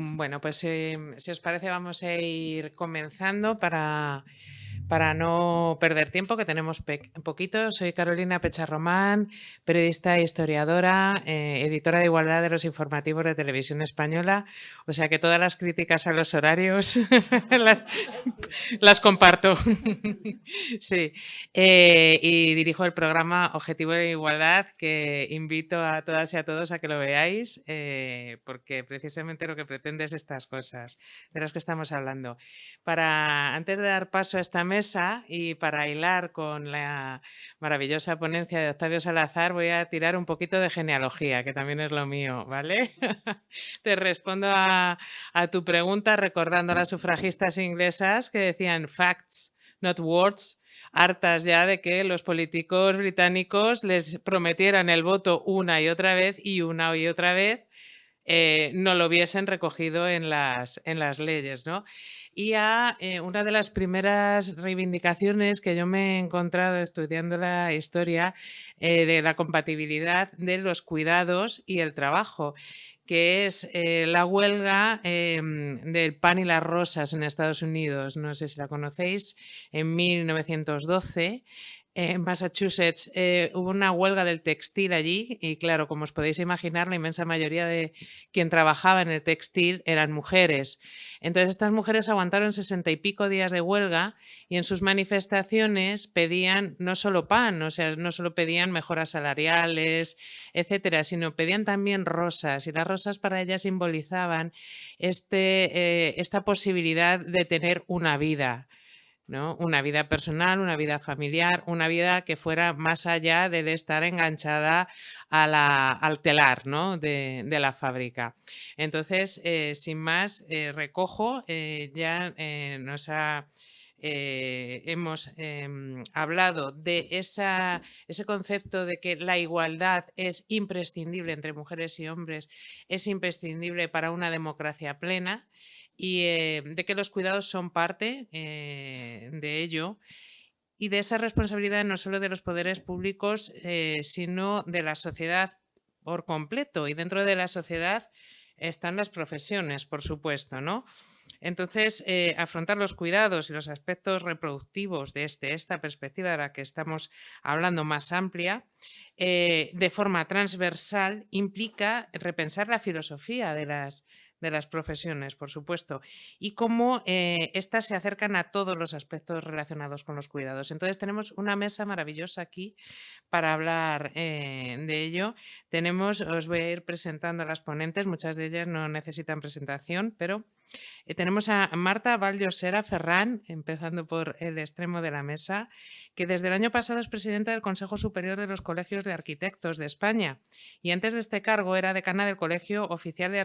Bueno, pues si os parece vamos a ir comenzando para no perder tiempo, que tenemos poquito. Soy Carolina Pecharromán, periodista e historiadora, editora de Igualdad de los informativos de Televisión Española, o sea que todas las críticas a los horarios las, las comparto. Sí, y dirijo el programa Objetivo de Igualdad, que invito a todas y a todos a que lo veáis, porque precisamente lo que pretende es estas cosas de las que estamos hablando. Antes de dar paso a esta mesa y para hilar con la maravillosa ponencia de Octavio Salazar, voy a tirar un poquito de genealogía, que también es lo mío, ¿vale? Te respondo a tu pregunta recordando a las sufragistas inglesas que decían facts, not words, hartas ya de que los políticos británicos les prometieran el voto una y otra vez no lo hubiesen recogido en las leyes, ¿no? Y una de las primeras reivindicaciones que yo me he encontrado estudiando la historia de la compatibilidad de los cuidados y el trabajo, que es la huelga del pan y las rosas en Estados Unidos. No sé si la conocéis, en 1912. En Massachusetts hubo una huelga del textil allí y claro, como os podéis imaginar, la inmensa mayoría de quien trabajaba en el textil eran mujeres. Entonces estas mujeres aguantaron 60 y pico días de huelga y en sus manifestaciones pedían no solo pan, o sea, no solo pedían mejoras salariales, etcétera, sino pedían también rosas y las rosas para ellas simbolizaban esta posibilidad de tener una vida, ¿no? Una vida personal, una vida familiar, una vida que fuera más allá del estar enganchada al telar, ¿no? de la fábrica. Entonces, sin más, recojo, hemos hablado de ese concepto de que la igualdad es imprescindible entre mujeres y hombres, es imprescindible para una democracia plena y de que los cuidados son parte de ello y de esa responsabilidad no solo de los poderes públicos, sino de la sociedad por completo. Y dentro de la sociedad están las profesiones, por supuesto, ¿no? Entonces, afrontar los cuidados y los aspectos reproductivos de esta perspectiva de la que estamos hablando más amplia, de forma transversal, implica repensar la filosofía de las profesiones, por supuesto, y cómo éstas se acercan a todos los aspectos relacionados con los cuidados. Entonces, tenemos una mesa maravillosa aquí para hablar de ello. Os voy a ir presentando a las ponentes, muchas de ellas no necesitan presentación, pero tenemos a Marta Vallllosera Ferrán, empezando por el extremo de la mesa, que desde el año pasado es presidenta del Consejo Superior de los Colegios de Arquitectos de España y antes de este cargo era decana del Colegio Oficial de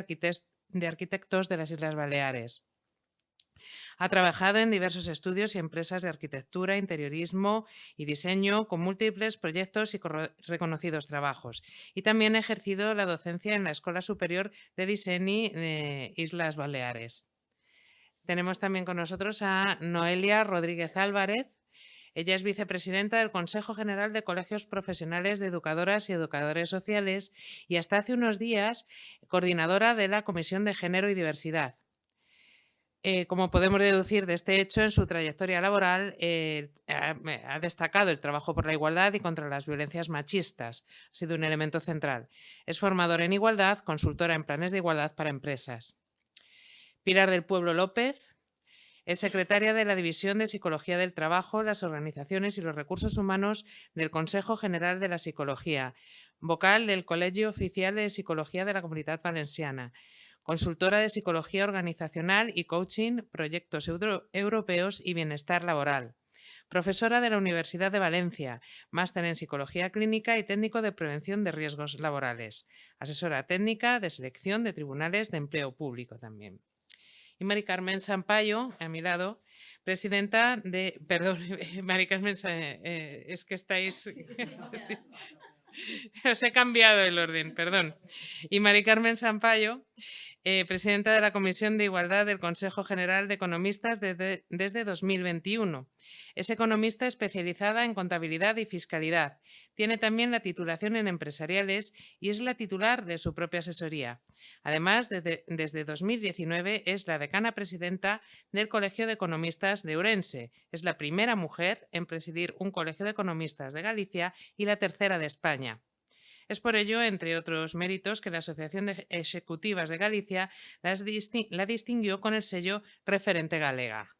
Arquitectos de las Islas Baleares. Ha trabajado en diversos estudios y empresas de arquitectura, interiorismo y diseño con múltiples proyectos y reconocidos trabajos. Y también ha ejercido la docencia en la Escuela Superior de Diseño de Islas Baleares. Tenemos también con nosotros a Noelia Rodríguez Álvarez. Ella es vicepresidenta del Consejo General de Colegios Profesionales de Educadoras y Educadores Sociales y hasta hace unos días coordinadora de la Comisión de Género y Diversidad. Como podemos deducir de este hecho, en su trayectoria laboral ha destacado el trabajo por la igualdad y contra las violencias machistas. Ha sido un elemento central. Es formadora en igualdad, consultora en planes de igualdad para empresas. Pilar del Pueblo López es secretaria de la División de Psicología del Trabajo, las Organizaciones y los Recursos Humanos del Consejo General de la Psicología, vocal del Colegio Oficial de Psicología de la Comunitat Valenciana, consultora de psicología organizacional y coaching, proyectos europeos y bienestar laboral. Profesora de la Universidad de Valencia, máster en Psicología Clínica y técnico de prevención de riesgos laborales. Asesora técnica de selección de tribunales de empleo público también. Y Mari Carmen Sampayo, a mi lado, presidenta de... Perdón, Mari Carmen, es que estáis... Sí. Os he cambiado el orden, perdón. Y Mari Carmen Sampayo presidenta de la Comisión de Igualdad del Consejo General de Economistas desde 2021. Es economista especializada en contabilidad y fiscalidad. Tiene también la titulación en empresariales y es la titular de su propia asesoría. Además, desde 2019 es la decana presidenta del Colegio de Economistas de Ourense. Es la primera mujer en presidir un colegio de economistas de Galicia y la tercera de España. Es por ello, entre otros méritos, que la Asociación de Ejecutivas de Galicia la distinguió con el sello Referente Galega.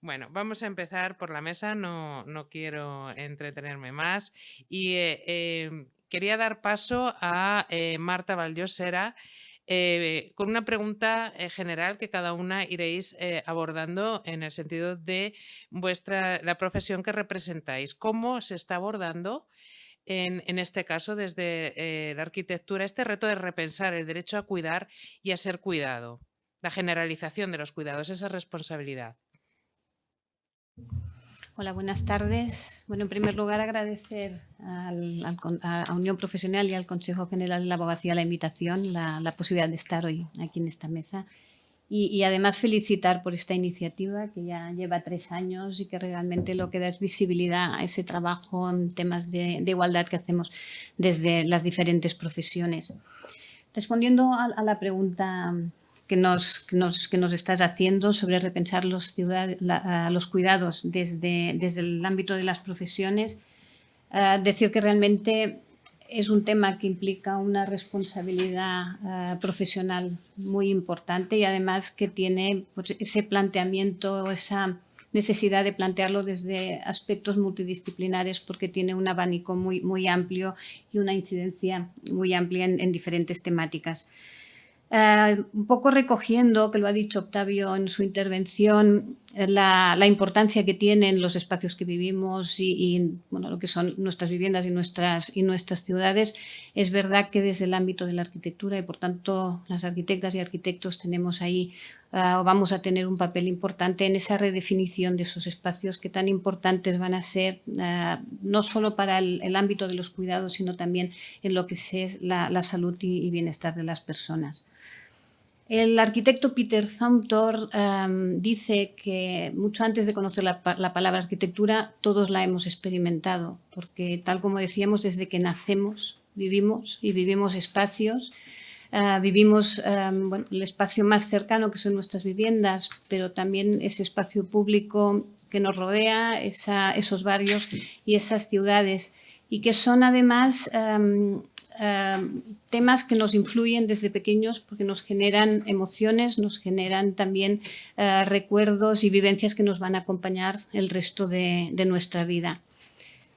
Bueno, vamos a empezar por la mesa, no quiero entretenerme más. Y quería dar paso a Marta Valllosera con una pregunta general que cada una iréis abordando en el sentido de la profesión que representáis. ¿Cómo se está abordando en este caso desde la arquitectura este reto de repensar el derecho a cuidar y a ser cuidado? La generalización de los cuidados, esa responsabilidad. Hola, buenas tardes. Bueno, en primer lugar, agradecer a Unión Profesional y al Consejo General de la Abogacía la invitación, la posibilidad de estar hoy aquí en esta mesa. Y además felicitar por esta iniciativa que ya lleva 3 años y que realmente lo que da es visibilidad a ese trabajo en temas de igualdad que hacemos desde las diferentes profesiones. Respondiendo a la pregunta que nos estás haciendo sobre repensar los cuidados desde el ámbito de las profesiones, decir que realmente es un tema que implica una responsabilidad profesional muy importante y además que tiene pues, ese planteamiento, esa necesidad de plantearlo desde aspectos multidisciplinares porque tiene un abanico muy amplio y una incidencia muy amplia en diferentes temáticas. Un poco recogiendo, que lo ha dicho Octavio en su intervención, la importancia que tienen los espacios que vivimos y bueno, lo que son nuestras viviendas y nuestras ciudades, es verdad que desde el ámbito de la arquitectura y por tanto las arquitectas y arquitectos tenemos ahí vamos a tener un papel importante en esa redefinición de esos espacios que tan importantes van a ser no solo para el ámbito de los cuidados, sino también en lo que es la salud y bienestar de las personas. El arquitecto Peter Zumthor dice que mucho antes de conocer la palabra arquitectura, todos la hemos experimentado, porque tal como decíamos, desde que nacemos, vivimos espacios, vivimos bueno, el espacio más cercano que son nuestras viviendas, pero también ese espacio público que nos rodea, esos barrios y esas ciudades, y que son además temas que nos influyen desde pequeños porque nos generan emociones, nos generan también recuerdos y vivencias que nos van a acompañar el resto de nuestra vida.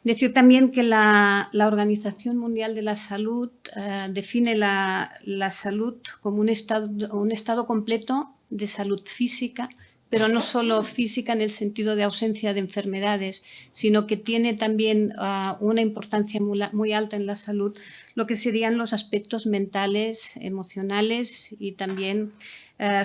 Decir también que la Organización Mundial de la Salud define la salud como un estado completo de salud física, pero no solo física en el sentido de ausencia de enfermedades, sino que tiene también una importancia muy alta en la salud, lo que serían los aspectos mentales, emocionales y también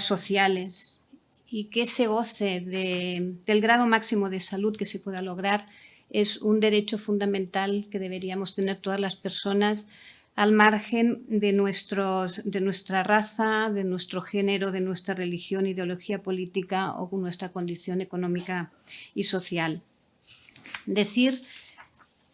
sociales. Y que ese goce del grado máximo de salud que se pueda lograr es un derecho fundamental que deberíamos tener todas las personas al margen de nuestra raza, de nuestro género, de nuestra religión, ideología política o nuestra condición económica y social. Decir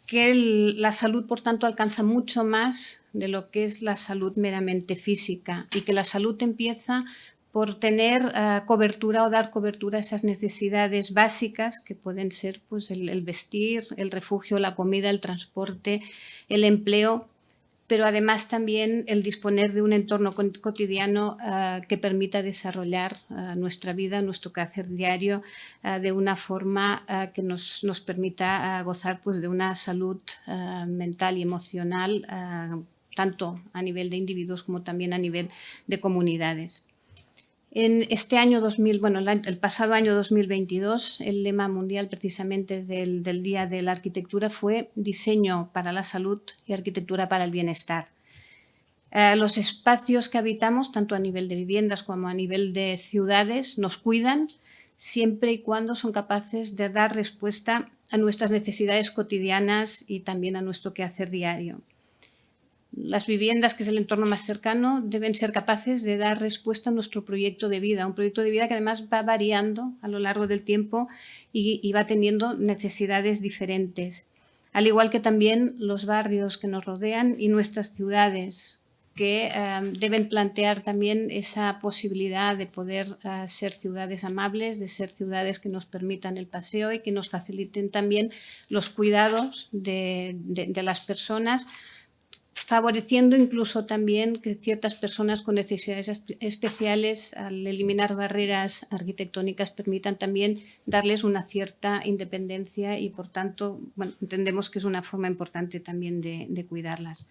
que la salud, por tanto, alcanza mucho más de lo que es la salud meramente física y que la salud empieza por tener cobertura o dar cobertura a esas necesidades básicas que pueden ser pues, el vestir, el refugio, la comida, el transporte, el empleo, pero además también el disponer de un entorno cotidiano que permita desarrollar nuestra vida, nuestro quehacer diario de una forma que nos permita gozar pues, de una salud mental y emocional, tanto a nivel de individuos como también a nivel de comunidades. En este año el pasado año 2022, el lema mundial precisamente del Día de la Arquitectura fue Diseño para la salud y arquitectura para el bienestar. Los espacios que habitamos, tanto a nivel de viviendas como a nivel de ciudades, nos cuidan siempre y cuando son capaces de dar respuesta a nuestras necesidades cotidianas y también a nuestro quehacer diario. Las viviendas, que es el entorno más cercano, deben ser capaces de dar respuesta a nuestro proyecto de vida, un proyecto de vida que además va variando a lo largo del tiempo y va teniendo necesidades diferentes. Al igual que también los barrios que nos rodean y nuestras ciudades, que deben plantear también esa posibilidad de poder ser ciudades amables, de ser ciudades que nos permitan el paseo y que nos faciliten también los cuidados de las personas, favoreciendo incluso también que ciertas personas con necesidades especiales, al eliminar barreras arquitectónicas, permitan también darles una cierta independencia y, por tanto, bueno, entendemos que es una forma importante también de cuidarlas.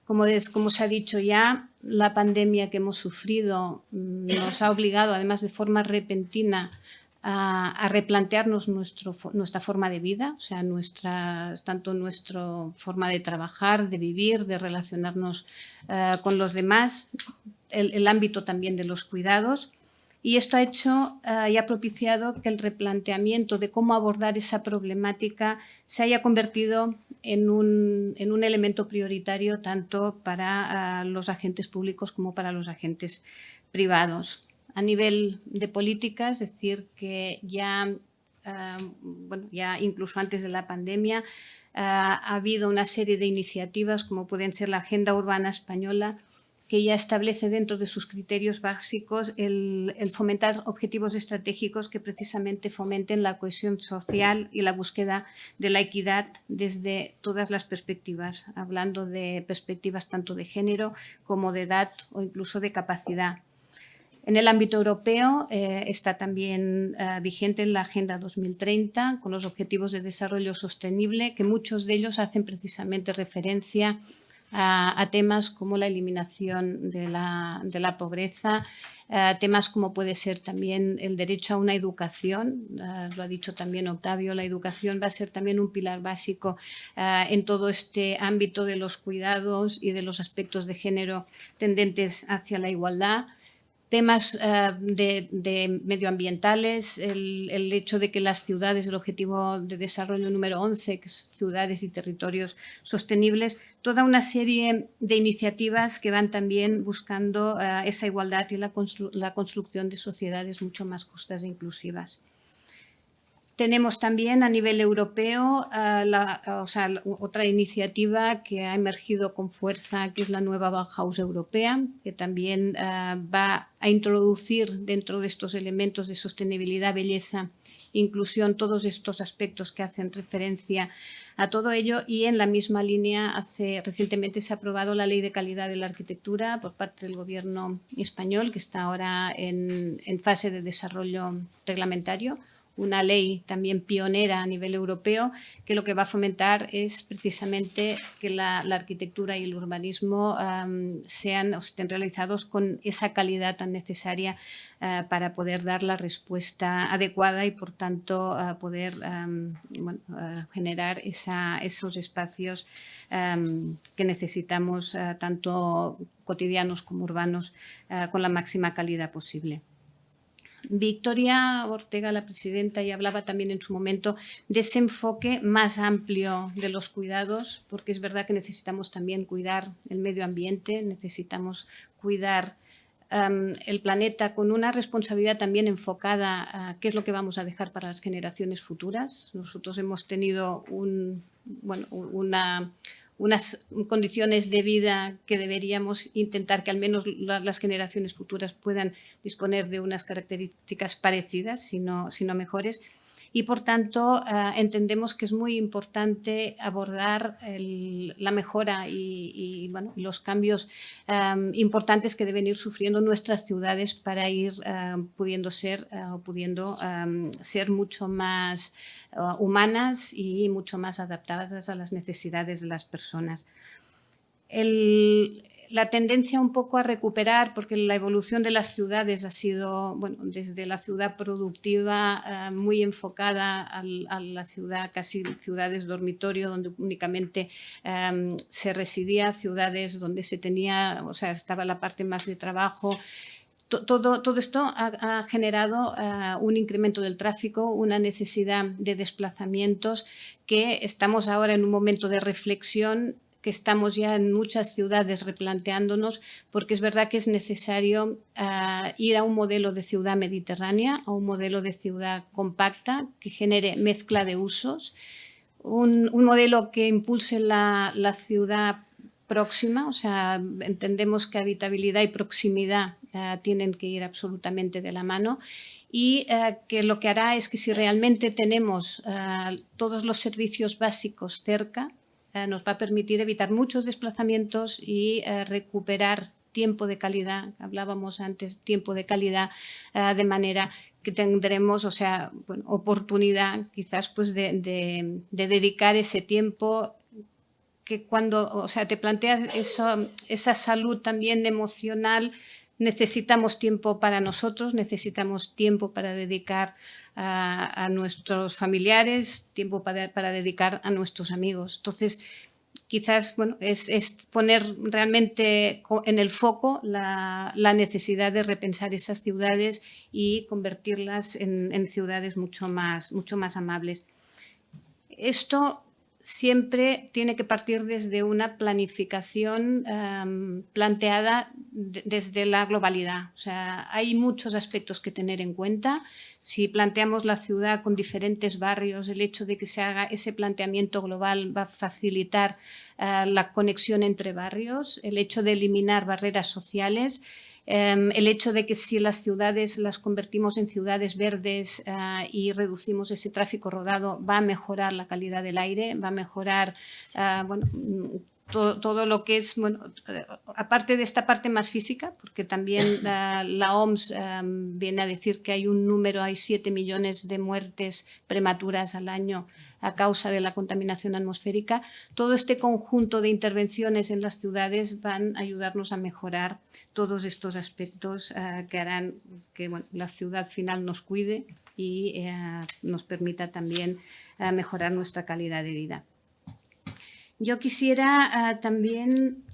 Como se ha dicho ya, la pandemia que hemos sufrido nos ha obligado, además de forma repentina, a replantearnos nuestra forma de vida, o sea, tanto nuestra forma de trabajar, de vivir, de relacionarnos con los demás, el ámbito también de los cuidados. Y esto ha hecho y ha propiciado que el replanteamiento de cómo abordar esa problemática se haya convertido en un elemento prioritario tanto para los agentes públicos como para los agentes privados. A nivel de política, es decir, que ya incluso antes de la pandemia ha habido una serie de iniciativas, como pueden ser la Agenda Urbana Española, que ya establece dentro de sus criterios básicos el fomentar objetivos estratégicos que precisamente fomenten la cohesión social y la búsqueda de la equidad desde todas las perspectivas, hablando de perspectivas tanto de género como de edad o incluso de capacidad. En el ámbito europeo está también vigente la Agenda 2030 con los Objetivos de Desarrollo Sostenible, que muchos de ellos hacen precisamente referencia a temas como la eliminación de la pobreza, temas como puede ser también el derecho a una educación, lo ha dicho también Octavio, la educación va a ser también un pilar básico en todo este ámbito de los cuidados y de los aspectos de género tendentes hacia la igualdad. Temas de medioambientales, el hecho de que las ciudades, el objetivo de desarrollo número 11, que es ciudades y territorios sostenibles, toda una serie de iniciativas que van también buscando esa igualdad y la construcción de sociedades mucho más justas e inclusivas. Tenemos también a nivel europeo otra iniciativa que ha emergido con fuerza, que es la nueva Bauhaus europea, que también va a introducir dentro de estos elementos de sostenibilidad, belleza, inclusión, todos estos aspectos que hacen referencia a todo ello. Y en la misma línea, recientemente se ha aprobado la Ley de Calidad de la Arquitectura por parte del Gobierno español, que está ahora en fase de desarrollo reglamentario. Una ley también pionera a nivel europeo, que lo que va a fomentar es precisamente que la arquitectura y el urbanismo estén realizados con esa calidad tan necesaria para poder dar la respuesta adecuada y, por tanto, poder generar esos espacios que necesitamos, tanto cotidianos como urbanos, con la máxima calidad posible. Victoria Ortega, la presidenta, ya hablaba también en su momento de ese enfoque más amplio de los cuidados, porque es verdad que necesitamos también cuidar el medio ambiente, necesitamos cuidar el planeta con una responsabilidad también enfocada a qué es lo que vamos a dejar para las generaciones futuras. Nosotros hemos tenido unas condiciones de vida que deberíamos intentar que al menos las generaciones futuras puedan disponer de unas características parecidas, si no mejores. Y, por tanto, entendemos que es muy importante abordar la mejora y los importantes que deben ir sufriendo nuestras ciudades para ir pudiendo ser mucho más humanas y mucho más adaptadas a las necesidades de las personas. La tendencia un poco a recuperar, porque la evolución de las ciudades ha sido, desde la ciudad productiva muy enfocada a la ciudad, casi ciudades dormitorio, donde únicamente se residía, ciudades donde estaba la parte más de trabajo. Todo esto ha generado un incremento del tráfico, una necesidad de desplazamientos, que estamos ahora en un momento de reflexión que estamos ya en muchas ciudades replanteándonos, porque es verdad que es necesario ir a un modelo de ciudad mediterránea, a un modelo de ciudad compacta que genere mezcla de usos, un modelo que impulse la ciudad próxima, o sea, entendemos que habitabilidad y proximidad tienen que ir absolutamente de la mano, y que lo que hará es que si realmente tenemos todos los servicios básicos cerca, nos va a permitir evitar muchos desplazamientos y recuperar tiempo de calidad, hablábamos antes, tiempo de calidad, de manera que tendremos, o sea, bueno, oportunidad quizás pues de dedicar ese tiempo que cuando, o sea, te planteas esa salud también emocional, necesitamos tiempo para nosotros, necesitamos tiempo para dedicar a nuestros familiares, tiempo para dedicar a nuestros amigos. Entonces, quizás bueno, es poner realmente en el foco la necesidad de repensar esas ciudades y convertirlas en ciudades mucho más amables. Esto siempre tiene que partir desde una planificación planteada desde la globalidad. O sea, hay muchos aspectos que tener en cuenta. Si planteamos la ciudad con diferentes barrios, el hecho de que se haga ese planteamiento global va a facilitar la conexión entre barrios, el hecho de eliminar barreras sociales, el hecho de que si las ciudades las convertimos en ciudades verdes y reducimos ese tráfico rodado, va a mejorar la calidad del aire, va a mejorar bueno, todo lo que es, bueno, aparte de esta parte más física, porque también la OMS viene a decir que hay 7 millones de muertes prematuras al año a causa de la contaminación atmosférica. Todo este conjunto de intervenciones en las ciudades van a ayudarnos a mejorar todos estos aspectos que harán que bueno, la ciudad final nos cuide y nos permita también mejorar nuestra calidad de vida. Yo quisiera también,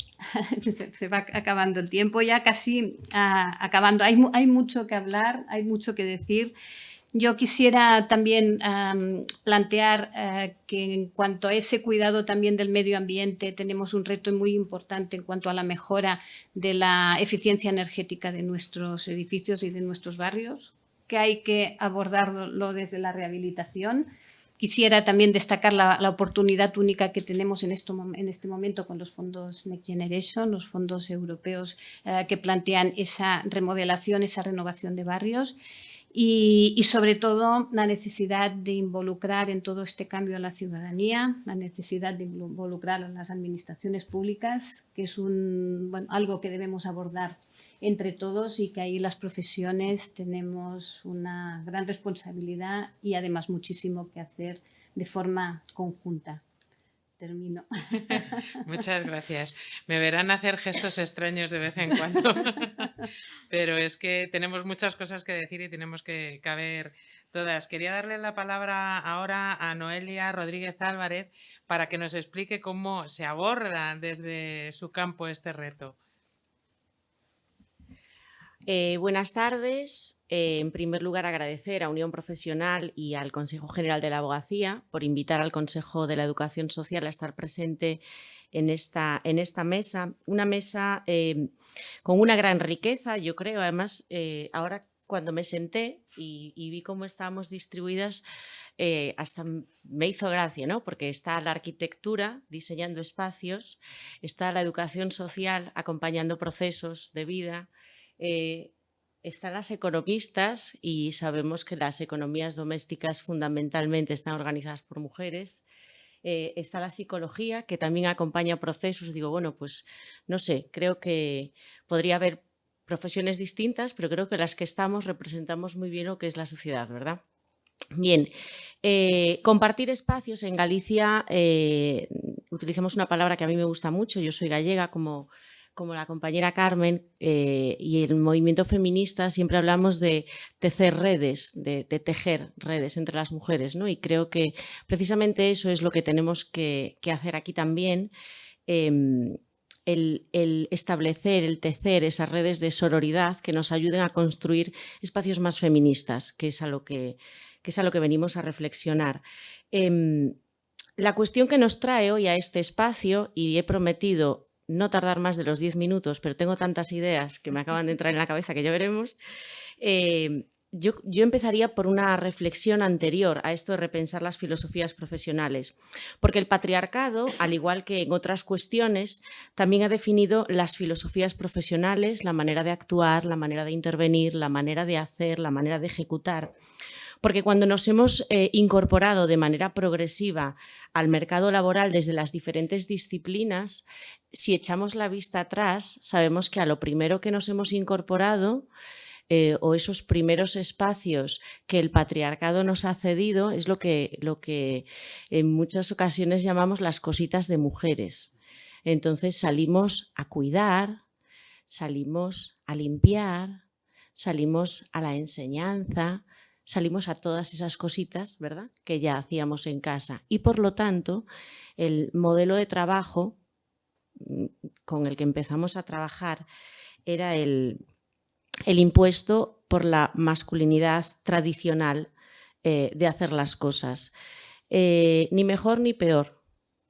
se va acabando el tiempo, ya casi acabando, hay mucho que hablar, hay mucho que decir. Yo quisiera también plantear que en cuanto a ese cuidado también del medio ambiente tenemos un reto muy importante en cuanto a la mejora de la eficiencia energética de nuestros edificios y de nuestros barrios, que hay que abordarlo desde la rehabilitación. Quisiera también destacar la oportunidad única que tenemos en este momento con los fondos Next Generation, los fondos europeos que plantean esa remodelación, esa renovación de barrios. Y sobre todo la necesidad de involucrar en todo este cambio a la ciudadanía, la necesidad de involucrar a las administraciones públicas, que es algo que debemos abordar entre todos y que ahí las profesiones tenemos una gran responsabilidad y además muchísimo que hacer de forma conjunta. Termino. Muchas gracias. Me verán hacer gestos extraños de vez en cuando, pero es que tenemos muchas cosas que decir y tenemos que caber todas. Quería darle la palabra ahora a Noelia Rodríguez Álvarez para que nos explique cómo se aborda desde su campo este reto. Buenas tardes. En primer lugar, agradecer a Unión Profesional y al Consejo General de la Abogacía por invitar al Consejo de la Educación Social a estar presente en esta mesa. Una mesa con una gran riqueza, yo creo. Además, ahora cuando me senté y vi cómo estábamos distribuidas, hasta me hizo gracia, ¿no? Porque está la arquitectura diseñando espacios, está la educación social acompañando procesos de vida, están las economistas y sabemos que las economías domésticas fundamentalmente están organizadas por mujeres. Está la psicología, que también acompaña procesos. Digo, bueno, pues no sé, creo que podría haber profesiones distintas, pero creo que las que estamos representamos muy bien lo que es la sociedad, ¿verdad? Bien, compartir espacios en Galicia, utilizamos una palabra que a mí me gusta mucho, yo soy gallega como la compañera Carmen, y el movimiento feminista siempre hablamos de tecer redes, de tejer redes entre las mujeres, ¿no? Y creo que precisamente eso es lo que tenemos que hacer aquí también, el establecer, el tecer esas redes de sororidad que nos ayuden a construir espacios más feministas, que es a lo que venimos a reflexionar. La cuestión que nos trae hoy a este espacio, y he prometido no tardar más de los 10 minutos, pero tengo tantas ideas que me acaban de entrar en la cabeza que ya veremos, yo empezaría por una reflexión anterior a esto de repensar las filosofías profesionales, porque el patriarcado, al igual que en otras cuestiones, también ha definido las filosofías profesionales, la manera de actuar, la manera de intervenir, la manera de hacer, la manera de ejecutar. Porque cuando nos hemos incorporado de manera progresiva al mercado laboral desde las diferentes disciplinas, si echamos la vista atrás, sabemos que a lo primero que nos hemos incorporado o esos primeros espacios que el patriarcado nos ha cedido es lo que en muchas ocasiones llamamos las cositas de mujeres. Entonces salimos a cuidar, salimos a limpiar, salimos a la enseñanza, salimos a todas esas cositas, ¿verdad?, que ya hacíamos en casa. Y por lo tanto, el modelo de trabajo con el que empezamos a trabajar era el impuesto por la masculinidad tradicional de hacer las cosas. Ni mejor ni peor,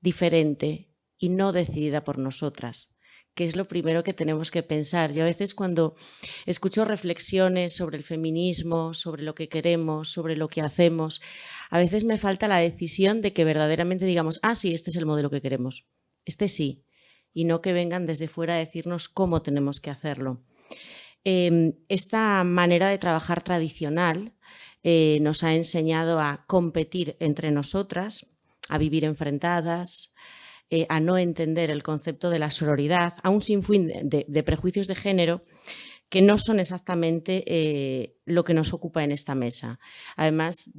diferente y no decidida por nosotras, que es lo primero que tenemos que pensar. Yo a veces cuando escucho reflexiones sobre el feminismo, sobre lo que queremos, sobre lo que hacemos, a veces me falta la decisión de que verdaderamente digamos, ah, sí, este es el modelo que queremos, este sí, y no que vengan desde fuera a decirnos cómo tenemos que hacerlo. Esta manera de trabajar tradicional nos ha enseñado a competir entre nosotras, a vivir enfrentadas, a no entender el concepto de la sororidad, a un sinfín de prejuicios de género que no son exactamente lo que nos ocupa en esta mesa. Además,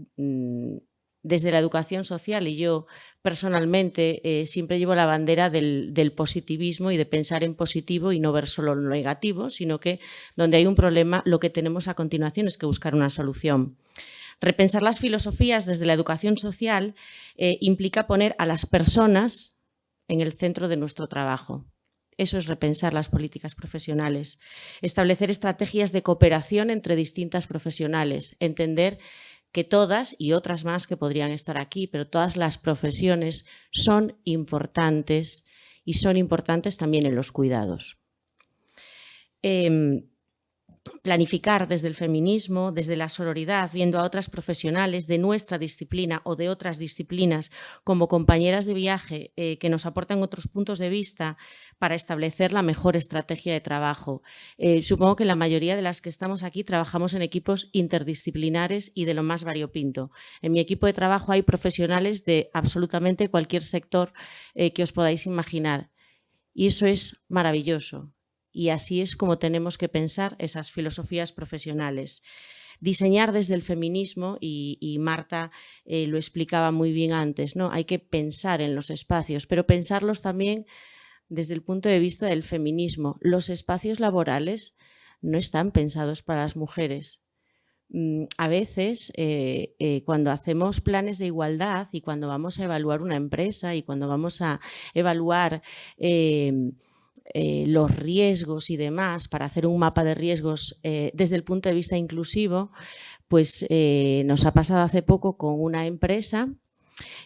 desde la educación social, y yo personalmente siempre llevo la bandera del positivismo y de pensar en positivo y no ver solo lo negativo, sino que donde hay un problema, lo que tenemos a continuación es que buscar una solución. Repensar las filosofías desde la educación social implica poner a las personas en el centro de nuestro trabajo. Eso es repensar las políticas profesionales. Establecer estrategias de cooperación entre distintas profesionales. Entender que todas, y otras más que podrían estar aquí, pero todas las profesiones son importantes y son importantes también en los cuidados. Planificar desde el feminismo, desde la sororidad, viendo a otras profesionales de nuestra disciplina o de otras disciplinas como compañeras de viaje que nos aportan otros puntos de vista para establecer la mejor estrategia de trabajo. Supongo que la mayoría de las que estamos aquí trabajamos en equipos interdisciplinares y de lo más variopinto. En mi equipo de trabajo hay profesionales de absolutamente cualquier sector que os podáis imaginar y eso es maravilloso. Y así es como tenemos que pensar esas filosofías profesionales. Diseñar desde el feminismo, y Marta lo explicaba muy bien antes, ¿no? Hay que pensar en los espacios, pero pensarlos también desde el punto de vista del feminismo. Los espacios laborales no están pensados para las mujeres. A veces, cuando hacemos planes de igualdad y cuando vamos a evaluar una empresa y cuando vamos a evaluar los riesgos y demás, para hacer un mapa de riesgos desde el punto de vista inclusivo, pues nos ha pasado hace poco con una empresa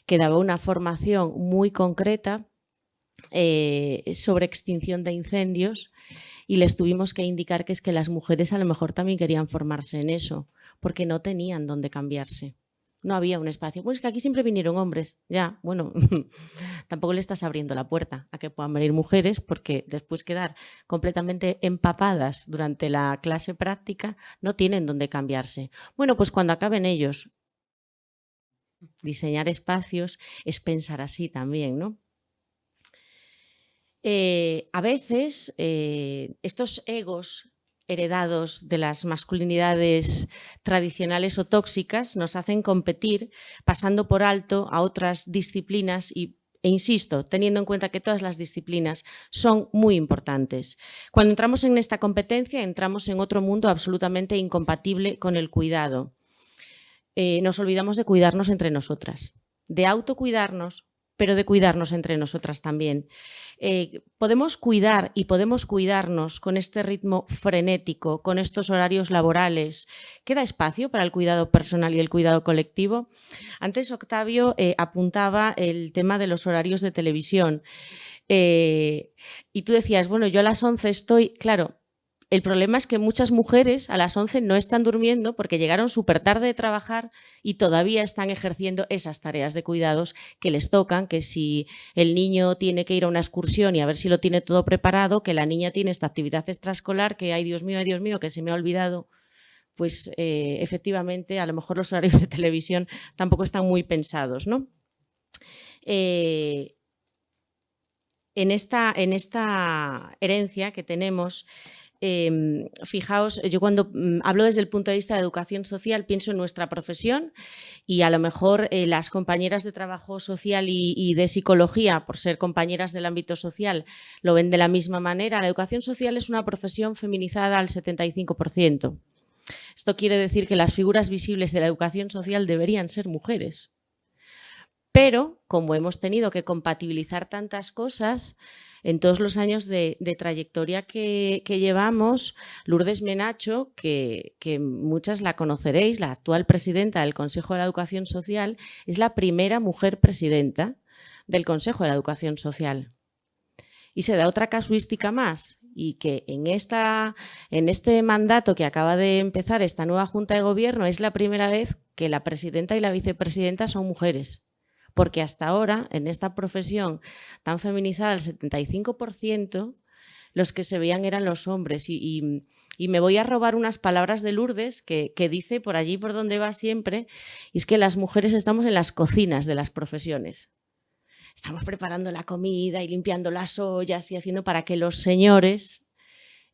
que daba una formación muy concreta sobre extinción de incendios y les tuvimos que indicar que es que las mujeres a lo mejor también querían formarse en eso, porque no tenían dónde cambiarse. No había un espacio. Pues es que aquí siempre vinieron hombres. Ya, bueno, tampoco le estás abriendo la puerta a que puedan venir mujeres porque después quedar completamente empapadas durante la clase práctica no tienen dónde cambiarse. Bueno, pues cuando acaben ellos, diseñar espacios es pensar así también, ¿no? A veces estos egos heredados de las masculinidades tradicionales o tóxicas nos hacen competir pasando por alto a otras disciplinas e insisto, teniendo en cuenta que todas las disciplinas son muy importantes. Cuando entramos en esta competencia, entramos en otro mundo absolutamente incompatible con el cuidado. Nos olvidamos de cuidarnos entre nosotras, de autocuidarnos, pero de cuidarnos entre nosotras también. Podemos cuidar y podemos cuidarnos con este ritmo frenético, con estos horarios laborales. ¿Queda espacio para el cuidado personal y el cuidado colectivo? Antes Octavio apuntaba el tema de los horarios de televisión. Y tú decías, bueno, yo a las 11 estoy... Claro, el problema es que muchas mujeres a las 11 no están durmiendo porque llegaron súper tarde de trabajar y todavía están ejerciendo esas tareas de cuidados que les tocan, que si el niño tiene que ir a una excursión y a ver si lo tiene todo preparado, que la niña tiene esta actividad extraescolar, que ay Dios mío, que se me ha olvidado. Pues efectivamente a lo mejor los horarios de televisión tampoco están muy pensados, ¿no? En esta herencia que tenemos, fijaos, yo cuando hablo desde el punto de vista de educación social pienso en nuestra profesión y a lo mejor las compañeras de trabajo social y de psicología, por ser compañeras del ámbito social, lo ven de la misma manera. La educación social es una profesión feminizada al 75%. Esto quiere decir que las figuras visibles de la educación social deberían ser mujeres. Pero, como hemos tenido que compatibilizar tantas cosas, en todos los años de trayectoria que llevamos, Lourdes Menacho, que muchas la conoceréis, la actual presidenta del Consejo de la Educación Social, es la primera mujer presidenta del Consejo de la Educación Social. Y se da otra casuística más, y que en este mandato que acaba de empezar esta nueva Junta de Gobierno es la primera vez que la presidenta y la vicepresidenta son mujeres. Porque hasta ahora, en esta profesión tan feminizada, el 75%, los que se veían eran los hombres. Y me voy a robar unas palabras de Lourdes que dice por allí por donde va siempre, y es que las mujeres estamos en las cocinas de las profesiones. Estamos preparando la comida y limpiando las ollas y haciendo para que los señores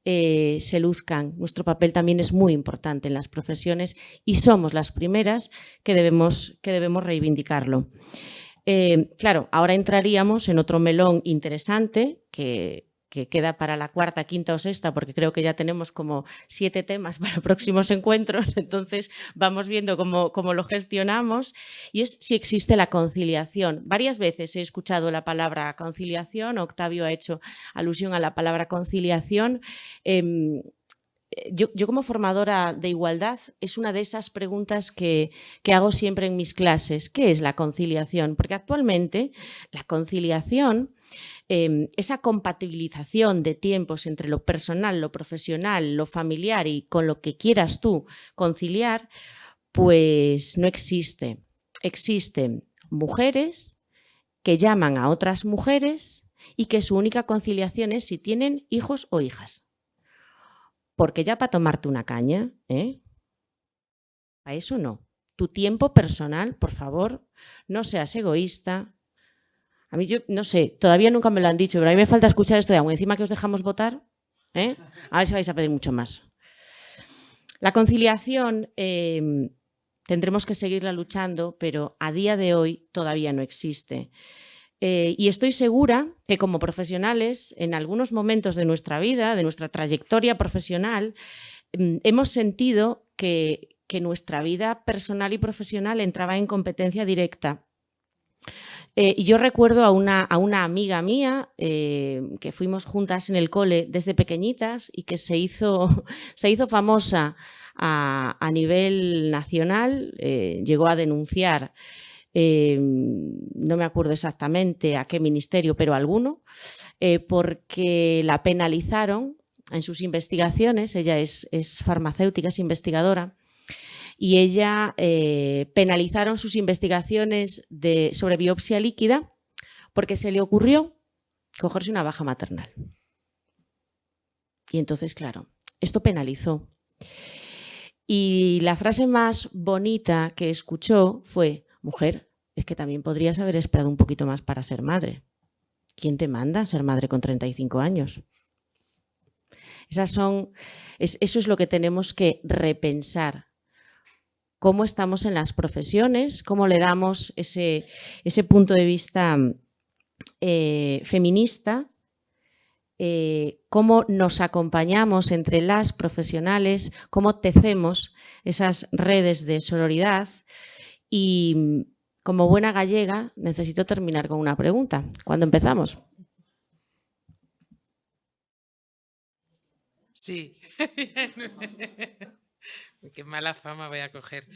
se luzcan. Nuestro papel también es muy importante en las profesiones y somos las primeras que debemos reivindicarlo. Claro, ahora entraríamos en otro melón interesante que queda para la cuarta, quinta o sexta, porque creo que ya tenemos como 7 temas para próximos encuentros, entonces vamos viendo cómo lo gestionamos, y es si existe la conciliación. Varias veces he escuchado la palabra conciliación, Octavio ha hecho alusión a la palabra conciliación. Yo como formadora de igualdad es una de esas preguntas que hago siempre en mis clases. ¿Qué es la conciliación? Porque actualmente la conciliación, esa compatibilización de tiempos entre lo personal, lo profesional, lo familiar y con lo que quieras tú conciliar, pues no existe. Existen mujeres que llaman a otras mujeres y que su única conciliación es si tienen hijos o hijas. Porque ya para tomarte una caña, para eso no. Tu tiempo personal, por favor, no seas egoísta. A mí, yo no sé, todavía nunca me lo han dicho, pero a mí me falta escuchar esto de aún encima que os dejamos votar, a ver si vais a pedir mucho más. La conciliación tendremos que seguirla luchando, pero a día de hoy todavía no existe. Y estoy segura que como profesionales, en algunos momentos de nuestra vida, de nuestra trayectoria profesional, hemos sentido que nuestra vida personal y profesional entraba en competencia directa. Y yo recuerdo a una amiga mía que fuimos juntas en el cole desde pequeñitas y que se hizo famosa a nivel nacional, llegó a denunciar. No me acuerdo exactamente a qué ministerio, pero alguno, porque la penalizaron en sus investigaciones. Ella es farmacéutica, es investigadora, y ella penalizaron sus investigaciones sobre biopsia líquida porque se le ocurrió cogerse una baja maternal. Y entonces, claro, esto penalizó. Y la frase más bonita que escuchó fue: mujer, es que también podrías haber esperado un poquito más para ser madre. ¿Quién te manda a ser madre con 35 años? Eso es lo que tenemos que repensar. ¿Cómo estamos en las profesiones? ¿Cómo le damos ese punto de vista feminista? ¿Cómo nos acompañamos entre las profesionales? ¿Cómo tecemos esas redes de sororidad? Y Como buena gallega, necesito terminar con una pregunta. ¿Cuándo empezamos? Sí. Qué mala fama voy a coger.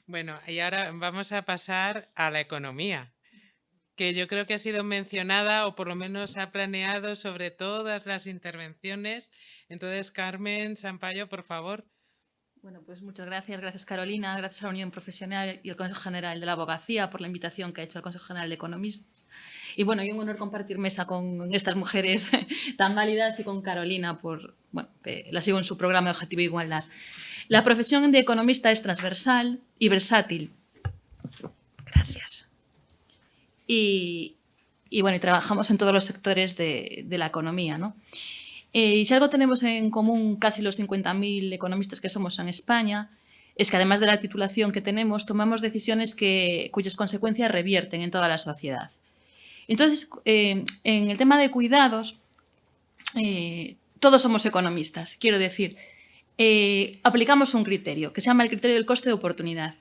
Bueno, y ahora vamos a pasar a la economía, que yo creo que ha sido mencionada o por lo menos ha planeado sobre todas las intervenciones. Entonces, Carmen Sampayo, por favor. Bueno, pues muchas gracias. Gracias, Carolina. Gracias a la Unión Profesional y al Consejo General de la Abogacía por la invitación que ha hecho al Consejo General de Economistas. Y bueno, y un honor compartir mesa con estas mujeres tan válidas y con Carolina, la sigo en su programa de Objetivo de Igualdad. La profesión de economista es transversal y versátil. Gracias. Y bueno, y trabajamos en todos los sectores de la economía, ¿no? Y si algo tenemos en común casi los 50.000 economistas que somos en España, es que además de la titulación que tenemos, tomamos decisiones cuyas consecuencias revierten en toda la sociedad. Entonces, en el tema de cuidados, todos somos economistas. Quiero decir, aplicamos un criterio que se llama el criterio del coste de oportunidad.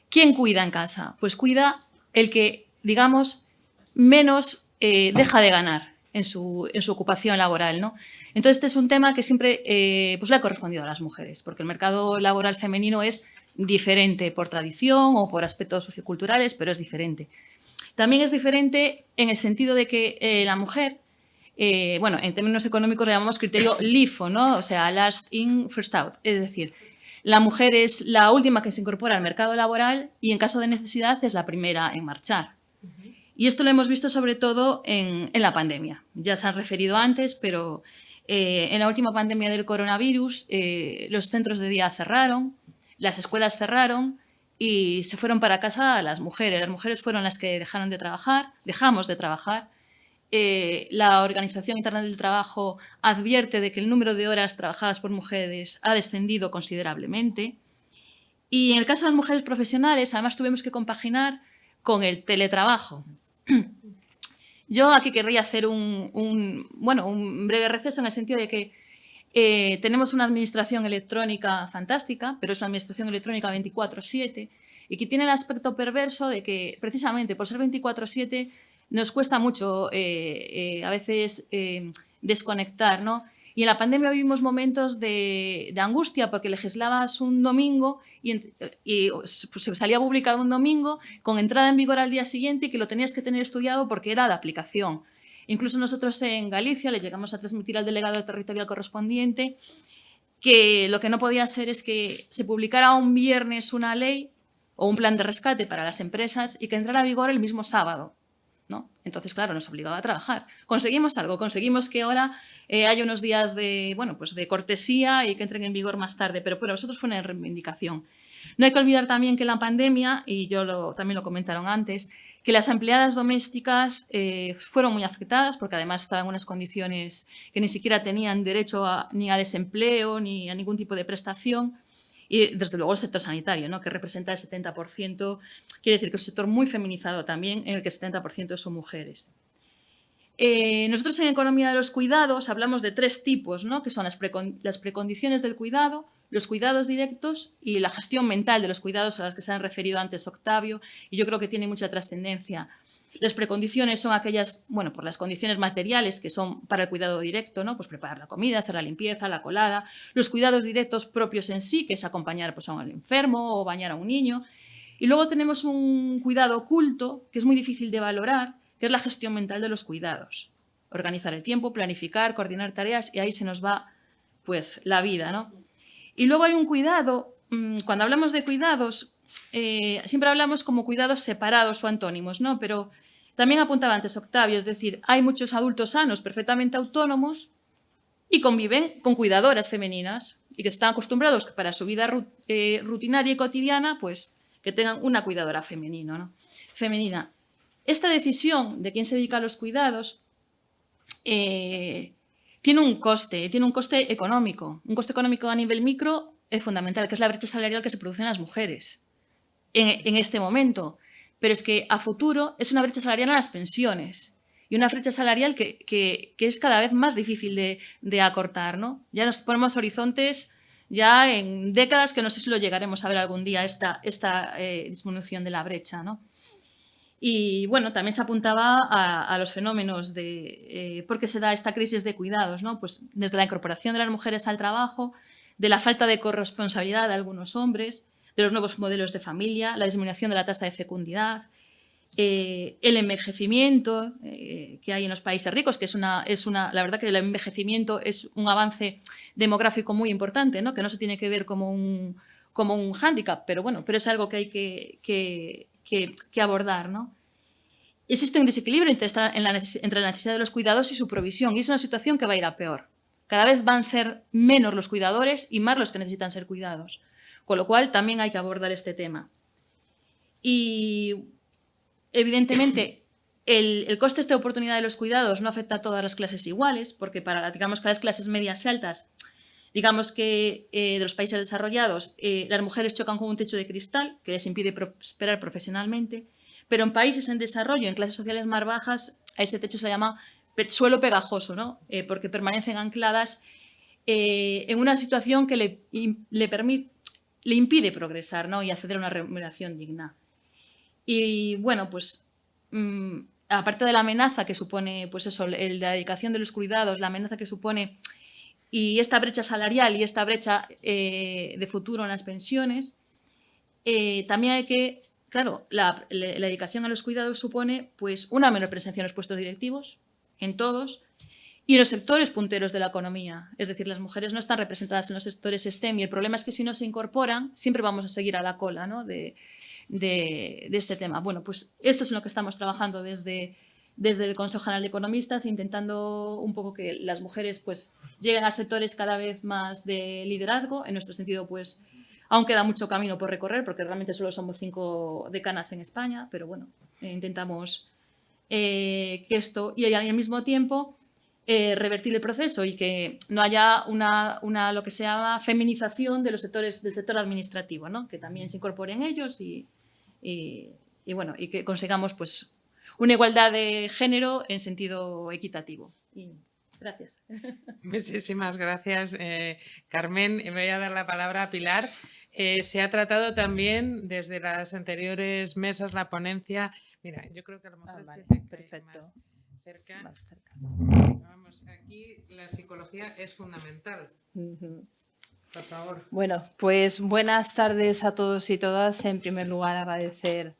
¿Quién cuida en casa? Pues cuida el que, digamos, menos deja de ganar en su ocupación laboral, ¿no? Entonces, este es un tema que siempre pues le ha correspondido a las mujeres, porque el mercado laboral femenino es diferente por tradición o por aspectos socioculturales, pero es diferente. También es diferente en el sentido de que la mujer, bueno, en términos económicos le llamamos criterio LIFO, ¿no? O sea, last in, first out. Es decir, la mujer es la última que se incorpora al mercado laboral y en caso de necesidad es la primera en marchar. Y esto lo hemos visto sobre todo en la pandemia. Ya se han referido antes, pero en la última pandemia del coronavirus los centros de día cerraron, las escuelas cerraron y se fueron para casa las mujeres. Las mujeres fueron las que dejaron de trabajar, dejamos de trabajar. La Organización Internacional del Trabajo advierte de que el número de horas trabajadas por mujeres ha descendido considerablemente. Y en el caso de las mujeres profesionales, además tuvimos que compaginar con el teletrabajo. Yo aquí querría hacer un breve receso en el sentido de que tenemos una administración electrónica fantástica, pero es una administración electrónica 24/7 y que tiene el aspecto perverso de que precisamente por ser 24/7 nos cuesta mucho a veces desconectar, ¿no? Y en la pandemia vivimos momentos de angustia porque legislabas un domingo y pues, se salía publicado un domingo con entrada en vigor al día siguiente y que lo tenías que tener estudiado porque era de aplicación. Incluso nosotros en Galicia le llegamos a transmitir al delegado territorial correspondiente que lo que no podía ser es que se publicara un viernes una ley o un plan de rescate para las empresas y que entrara a vigor el mismo sábado, ¿no? Entonces, claro, nos obligaba a trabajar. Conseguimos algo, conseguimos que ahora hay unos días de cortesía y que entren en vigor más tarde, pero para nosotros fue una reivindicación. No hay que olvidar también que en la pandemia, y también lo comentaron antes, que las empleadas domésticas fueron muy afectadas porque además estaban en unas condiciones que ni siquiera tenían derecho ni a desempleo ni a ningún tipo de prestación. Y desde luego el sector sanitario, ¿no? Que representa el 70%, quiere decir que es un sector muy feminizado también, en el que el 70% son mujeres. Nosotros en Economía de los Cuidados hablamos de 3 tipos, ¿no? Que son las precondiciones del cuidado, los cuidados directos y la gestión mental de los cuidados a las que se han referido antes Octavio, y yo creo que tiene mucha trascendencia. Las precondiciones son aquellas, por las condiciones materiales que son para el cuidado directo, ¿no? Pues preparar la comida, hacer la limpieza, la colada. Los cuidados directos propios en sí, que es acompañar pues, a un enfermo o bañar a un niño. Y luego tenemos un cuidado oculto, que es muy difícil de valorar, que es la gestión mental de los cuidados. Organizar el tiempo, planificar, coordinar tareas, y ahí se nos va pues, la vida, ¿no? Y luego hay un cuidado, cuando hablamos de cuidados, siempre hablamos como cuidados separados o antónimos, ¿no? Pero también apuntaba antes Octavio, es decir, hay muchos adultos sanos, perfectamente autónomos, y conviven con cuidadoras femeninas y que están acostumbrados que para su vida rutinaria y cotidiana, pues que tengan una cuidadora femenina. Esta decisión de quién se dedica a los cuidados tiene un coste económico. Un coste económico a nivel micro es fundamental, que es la brecha salarial que se produce en las mujeres en este momento. Pero es que a futuro es una brecha salarial en las pensiones y una brecha salarial que es cada vez más difícil de acortar, ¿no? Ya nos ponemos horizontes ya en décadas que no sé si lo llegaremos a ver algún día, esta disminución de la brecha, ¿no? Y bueno, también se apuntaba a los fenómenos de por qué se da esta crisis de cuidados, ¿no? Pues desde la incorporación de las mujeres al trabajo, de la falta de corresponsabilidad de algunos hombres, de los nuevos modelos de familia, la disminución de la tasa de fecundidad, el envejecimiento que hay en los países ricos, que la verdad que el envejecimiento es un avance demográfico muy importante, ¿no? Que no se tiene que ver como un hándicap, pero bueno, pero es algo que hay que abordar, ¿no? Existe un desequilibrio entre la necesidad de los cuidados y su provisión, y es una situación que va a ir a peor. Cada vez van a ser menos los cuidadores y más los que necesitan ser cuidados, con lo cual también hay que abordar este tema. Y evidentemente el coste de oportunidad de los cuidados no afecta a todas las clases iguales, porque digamos que las clases medias y altas, digamos que de los países desarrollados, las mujeres chocan con un techo de cristal que les impide prosperar profesionalmente, pero en países en desarrollo, en clases sociales más bajas, a ese techo se le llama suelo pegajoso, ¿no? Porque permanecen ancladas en una situación que le impide progresar, ¿no? Y acceder a una remuneración digna. Y bueno, pues aparte de la amenaza que supone, pues eso, la dedicación de los cuidados, la amenaza que supone y esta brecha salarial y esta brecha de futuro en las pensiones, también hay que, claro, la dedicación a los cuidados supone pues una menor presencia en los puestos directivos, en todos, y en los sectores punteros de la economía. Es decir, las mujeres no están representadas en los sectores STEM y el problema es que si no se incorporan, siempre vamos a seguir a la cola, ¿no? de este tema. Bueno, pues esto es en lo que estamos trabajando desde el Consejo General de Economistas, intentando un poco que las mujeres pues lleguen a sectores cada vez más de liderazgo. En nuestro sentido, pues aún queda mucho camino por recorrer, porque realmente solo somos 5 decanas en España, pero bueno, intentamos que esto, y al mismo tiempo revertir el proceso y que no haya lo que se llama feminización de los sectores, del sector administrativo, ¿no? Que también se incorporen ellos y bueno, y que consigamos pues una igualdad de género en sentido equitativo. Y gracias. Muchísimas gracias, Carmen. Me voy a dar la palabra a Pilar. Se ha tratado también desde las anteriores mesas la ponencia. Mira, yo creo que a lo mejor vale, perfecto. Más cerca. Más cerca. Vamos, aquí la psicología es fundamental. Por favor. Bueno, pues buenas tardes a todos y todas. En primer lugar, agradecer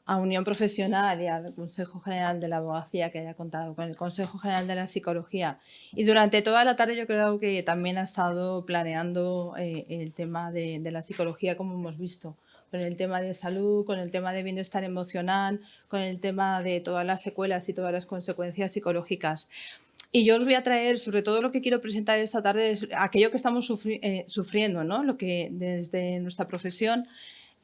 a Unión Profesional y al Consejo General de la Abogacía que haya contado con el Consejo General de la Psicología. Y durante toda la tarde yo creo que también ha estado planeando el tema de la psicología, como hemos visto, con el tema de salud, con el tema de bienestar emocional, con el tema de todas las secuelas y todas las consecuencias psicológicas. Y yo os voy a traer, sobre todo lo que quiero presentar esta tarde, es aquello que estamos sufriendo, ¿no? Lo que desde nuestra profesión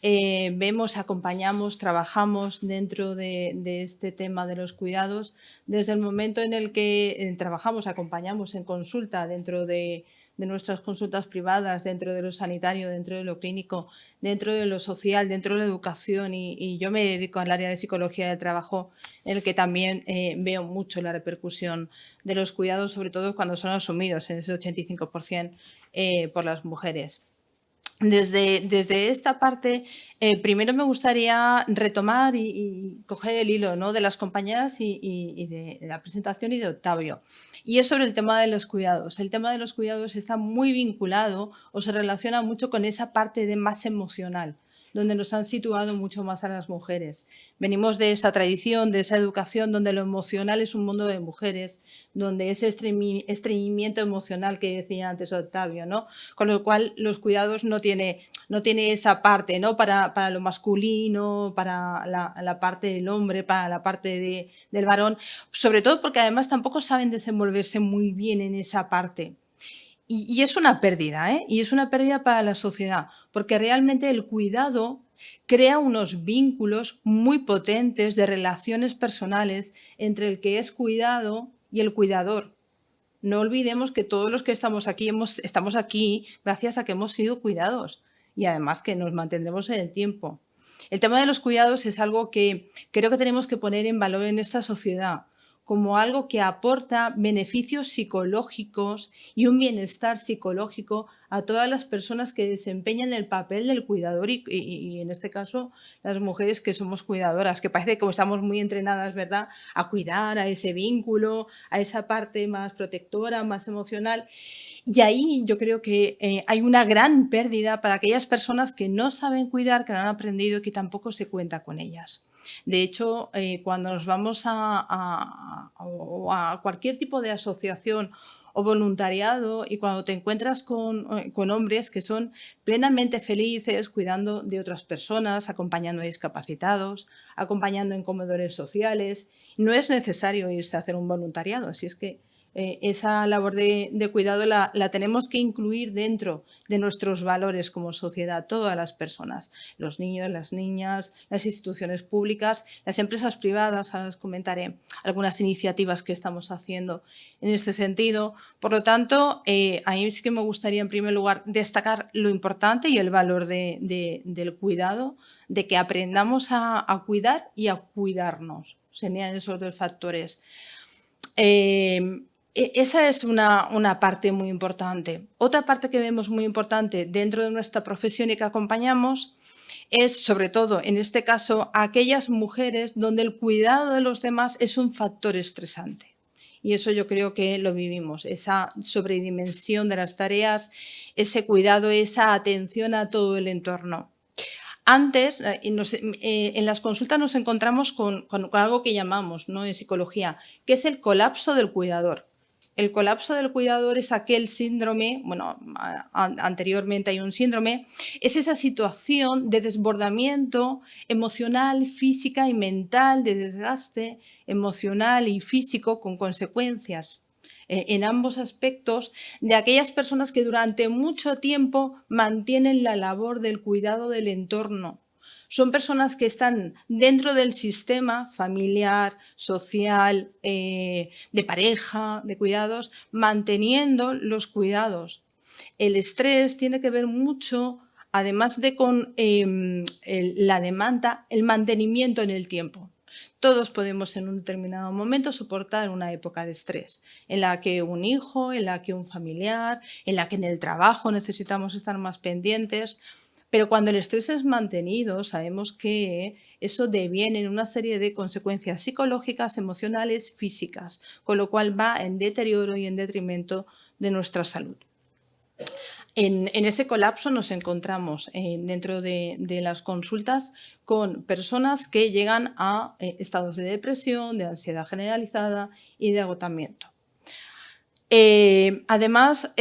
vemos, acompañamos, trabajamos dentro de este tema de los cuidados, desde el momento en el que trabajamos, acompañamos en consulta dentro de nuestras consultas privadas, dentro de lo sanitario, dentro de lo clínico, dentro de lo social, dentro de la educación, y yo me dedico al área de psicología del trabajo, en el que también veo mucho la repercusión de los cuidados, sobre todo cuando son asumidos en ese 85% por las mujeres. Desde esta parte, primero me gustaría retomar y coger el hilo, ¿no?, de las compañeras y de la presentación y de Octavio. Y es sobre el tema de los cuidados. El tema de los cuidados está muy vinculado o se relaciona mucho con esa parte de más emocional, donde nos han situado mucho más a las mujeres. Venimos de esa tradición, de esa educación, donde lo emocional es un mundo de mujeres, donde ese estreñimiento emocional que decía antes Octavio, ¿no? Con lo cual los cuidados no tiene esa parte, ¿no?, para lo masculino, para la parte del hombre, para la parte del varón, sobre todo porque además tampoco saben desenvolverse muy bien en esa parte. Y es una pérdida, ¿eh? Y es una pérdida para la sociedad, porque realmente el cuidado crea unos vínculos muy potentes de relaciones personales entre el que es cuidado y el cuidador. No olvidemos que todos los que estamos aquí estamos aquí gracias a que hemos sido cuidados y además que nos mantendremos en el tiempo. El tema de los cuidados es algo que creo que tenemos que poner en valor en esta sociedad como algo que aporta beneficios psicológicos y un bienestar psicológico a todas las personas que desempeñan el papel del cuidador y en este caso las mujeres que somos cuidadoras, que parece que estamos muy entrenadas, ¿verdad?, a cuidar, a ese vínculo, a esa parte más protectora, más emocional. Y ahí yo creo que hay una gran pérdida para aquellas personas que no saben cuidar, que no han aprendido y que tampoco se cuenta con ellas. De hecho, cuando nos vamos a cualquier tipo de asociación o voluntariado y cuando te encuentras con hombres que son plenamente felices cuidando de otras personas, acompañando a discapacitados, acompañando en comedores sociales, no es necesario irse a hacer un voluntariado, así es que esa labor de cuidado la tenemos que incluir dentro de nuestros valores como sociedad, todas las personas, los niños, las niñas, las instituciones públicas, las empresas privadas. Ahora os comentaré algunas iniciativas que estamos haciendo en este sentido. Por lo tanto, a mí sí que me gustaría en primer lugar destacar lo importante y el valor del cuidado, de que aprendamos a cuidar y a cuidarnos. Serían esos dos factores. Esa es una parte muy importante. Otra parte que vemos muy importante dentro de nuestra profesión y que acompañamos es, sobre todo, en este caso, a aquellas mujeres donde el cuidado de los demás es un factor estresante. Y eso yo creo que lo vivimos, esa sobredimensión de las tareas, ese cuidado, esa atención a todo el entorno. Antes, en las consultas nos encontramos con algo que llamamos, ¿no?, en psicología, que es el colapso del cuidador. El colapso del cuidador es aquel síndrome, bueno, anteriormente hay un síndrome, es esa situación de desbordamiento emocional, física y mental, de desgaste emocional y físico con consecuencias en ambos aspectos de aquellas personas que durante mucho tiempo mantienen la labor del cuidado del entorno. Son personas que están dentro del sistema familiar, social, de pareja, de cuidados, manteniendo los cuidados. El estrés tiene que ver mucho, además de con la demanda, el mantenimiento en el tiempo. Todos podemos en un determinado momento soportar una época de estrés, en la que un hijo, en la que un familiar, en la que en el trabajo necesitamos estar más pendientes. Pero cuando el estrés es mantenido, sabemos que eso deviene en una serie de consecuencias psicológicas, emocionales, físicas, con lo cual va en deterioro y en detrimento de nuestra salud. En ese colapso nos encontramos dentro de las consultas con personas que llegan a estados de depresión, de ansiedad generalizada y de agotamiento. Además,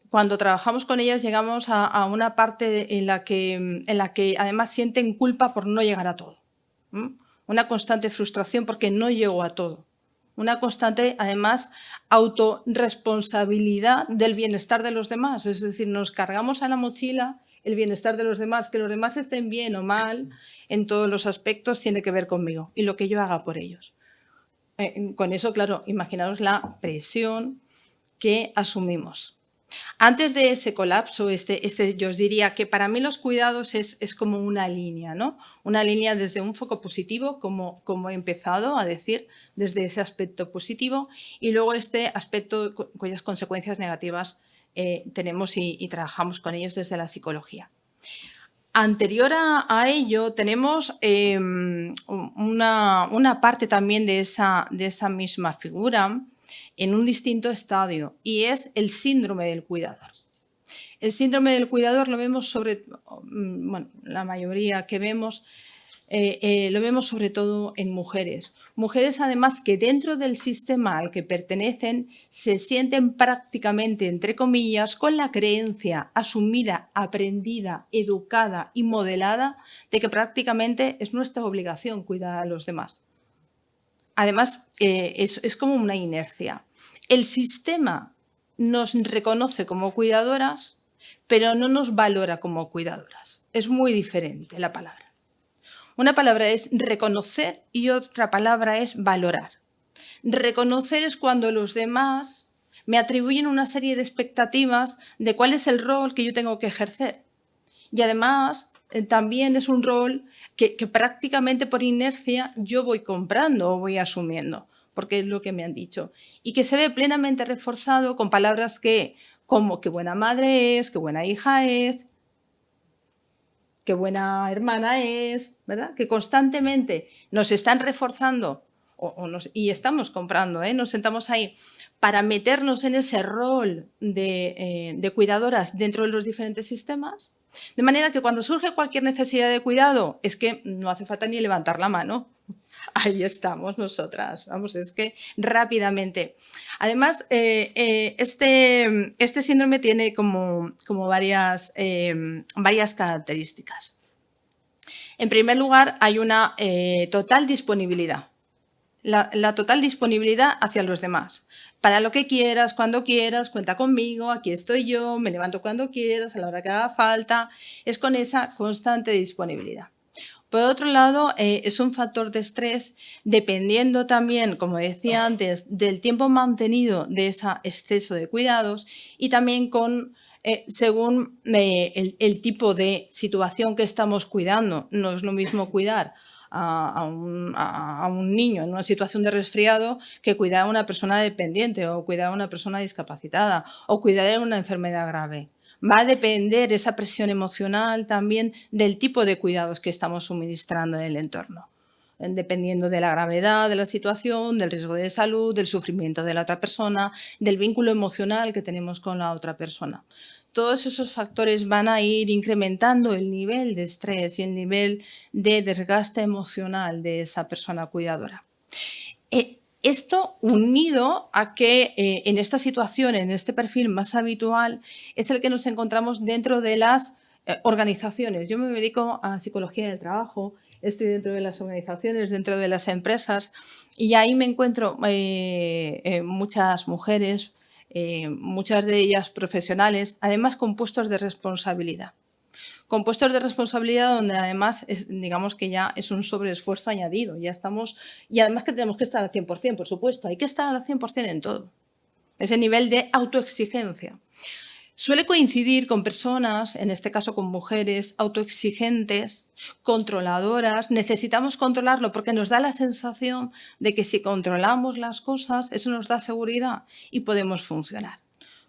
cuando trabajamos con ellas llegamos a una parte en la que además sienten culpa por no llegar a todo. Una constante frustración porque no llego a todo. Una constante, además, autorresponsabilidad del bienestar de los demás. Es decir, nos cargamos a la mochila el bienestar de los demás. Que los demás estén bien o mal en todos los aspectos tiene que ver conmigo y lo que yo haga por ellos. Con eso, claro, imaginaos la presión que asumimos. Antes de ese colapso, yo os diría que para mí los cuidados es como una línea, ¿no? Una línea desde un foco positivo, como he empezado a decir, desde ese aspecto positivo, y luego este aspecto cuyas consecuencias negativas tenemos y trabajamos con ellos desde la psicología. Anterior a ello, tenemos una parte también de esa misma figura en un distinto estadio, y es el síndrome del cuidador. El síndrome del cuidador lo vemos la mayoría que vemos, lo vemos sobre todo en mujeres. Mujeres, además, que dentro del sistema al que pertenecen se sienten prácticamente, entre comillas, con la creencia asumida, aprendida, educada y modelada de que prácticamente es nuestra obligación cuidar a los demás. Además, es como una inercia. El sistema nos reconoce como cuidadoras, pero no nos valora como cuidadoras. Es muy diferente la palabra. Una palabra es reconocer y otra palabra es valorar. Reconocer es cuando los demás me atribuyen una serie de expectativas de cuál es el rol que yo tengo que ejercer. Y además, también es un rol que prácticamente por inercia yo voy comprando o voy asumiendo. porque es lo que me han dicho. Y que se ve plenamente reforzado con palabras como qué buena madre es, qué buena hija es, qué buena hermana es, ¿verdad? Que constantemente nos están reforzando y estamos comprando, ¿eh? Nos sentamos ahí para meternos en ese rol de cuidadoras dentro de los diferentes sistemas, de manera que cuando surge cualquier necesidad de cuidado, es que no hace falta ni levantar la mano. Ahí estamos nosotras, vamos, es que rápidamente. Además, este síndrome tiene como varias características. En primer lugar, hay una total disponibilidad. La total disponibilidad hacia los demás. Para lo que quieras, cuando quieras, cuenta conmigo, aquí estoy yo, me levanto cuando quieras, a la hora que haga falta. Es con esa constante disponibilidad. Por otro lado, es un factor de estrés dependiendo también, como decía antes, del tiempo mantenido de ese exceso de cuidados y también según el tipo de situación que estamos cuidando. No es lo mismo cuidar a un niño en una situación de resfriado que cuidar a una persona dependiente o cuidar a una persona discapacitada o cuidar a una enfermedad grave. Va a depender esa presión emocional también del tipo de cuidados que estamos suministrando en el entorno, dependiendo de la gravedad de la situación, del riesgo de salud, del sufrimiento de la otra persona, del vínculo emocional que tenemos con la otra persona. Todos esos factores van a ir incrementando el nivel de estrés y el nivel de desgaste emocional de esa persona cuidadora. Esto unido a que en esta situación, en este perfil más habitual, es el que nos encontramos dentro de las organizaciones. Yo me dedico a psicología del trabajo, estoy dentro de las organizaciones, dentro de las empresas, y ahí me encuentro muchas mujeres, muchas de ellas profesionales, además con puestos de responsabilidad. Con puestos de responsabilidad donde además digamos que ya es un sobreesfuerzo añadido, ya estamos, y además que tenemos que estar al 100%, por supuesto, hay que estar al 100% en todo. Ese nivel de autoexigencia. Suele coincidir con personas, en este caso con mujeres, autoexigentes, controladoras. Necesitamos controlarlo porque nos da la sensación de que si controlamos las cosas, eso nos da seguridad y podemos funcionar.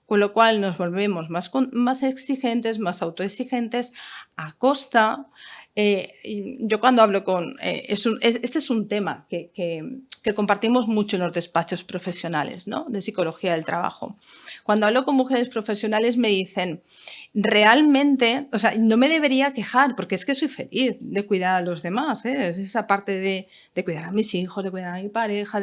Con lo cual nos volvemos más exigentes, más autoexigentes, a costa. Yo cuando hablo este es un tema que compartimos mucho en los despachos profesionales, ¿no? De psicología del trabajo. Cuando hablo con mujeres profesionales me dicen, realmente, o sea, no me debería quejar porque es que soy feliz de cuidar a los demás, ¿eh? Es esa parte de cuidar a mis hijos, de cuidar a mi pareja,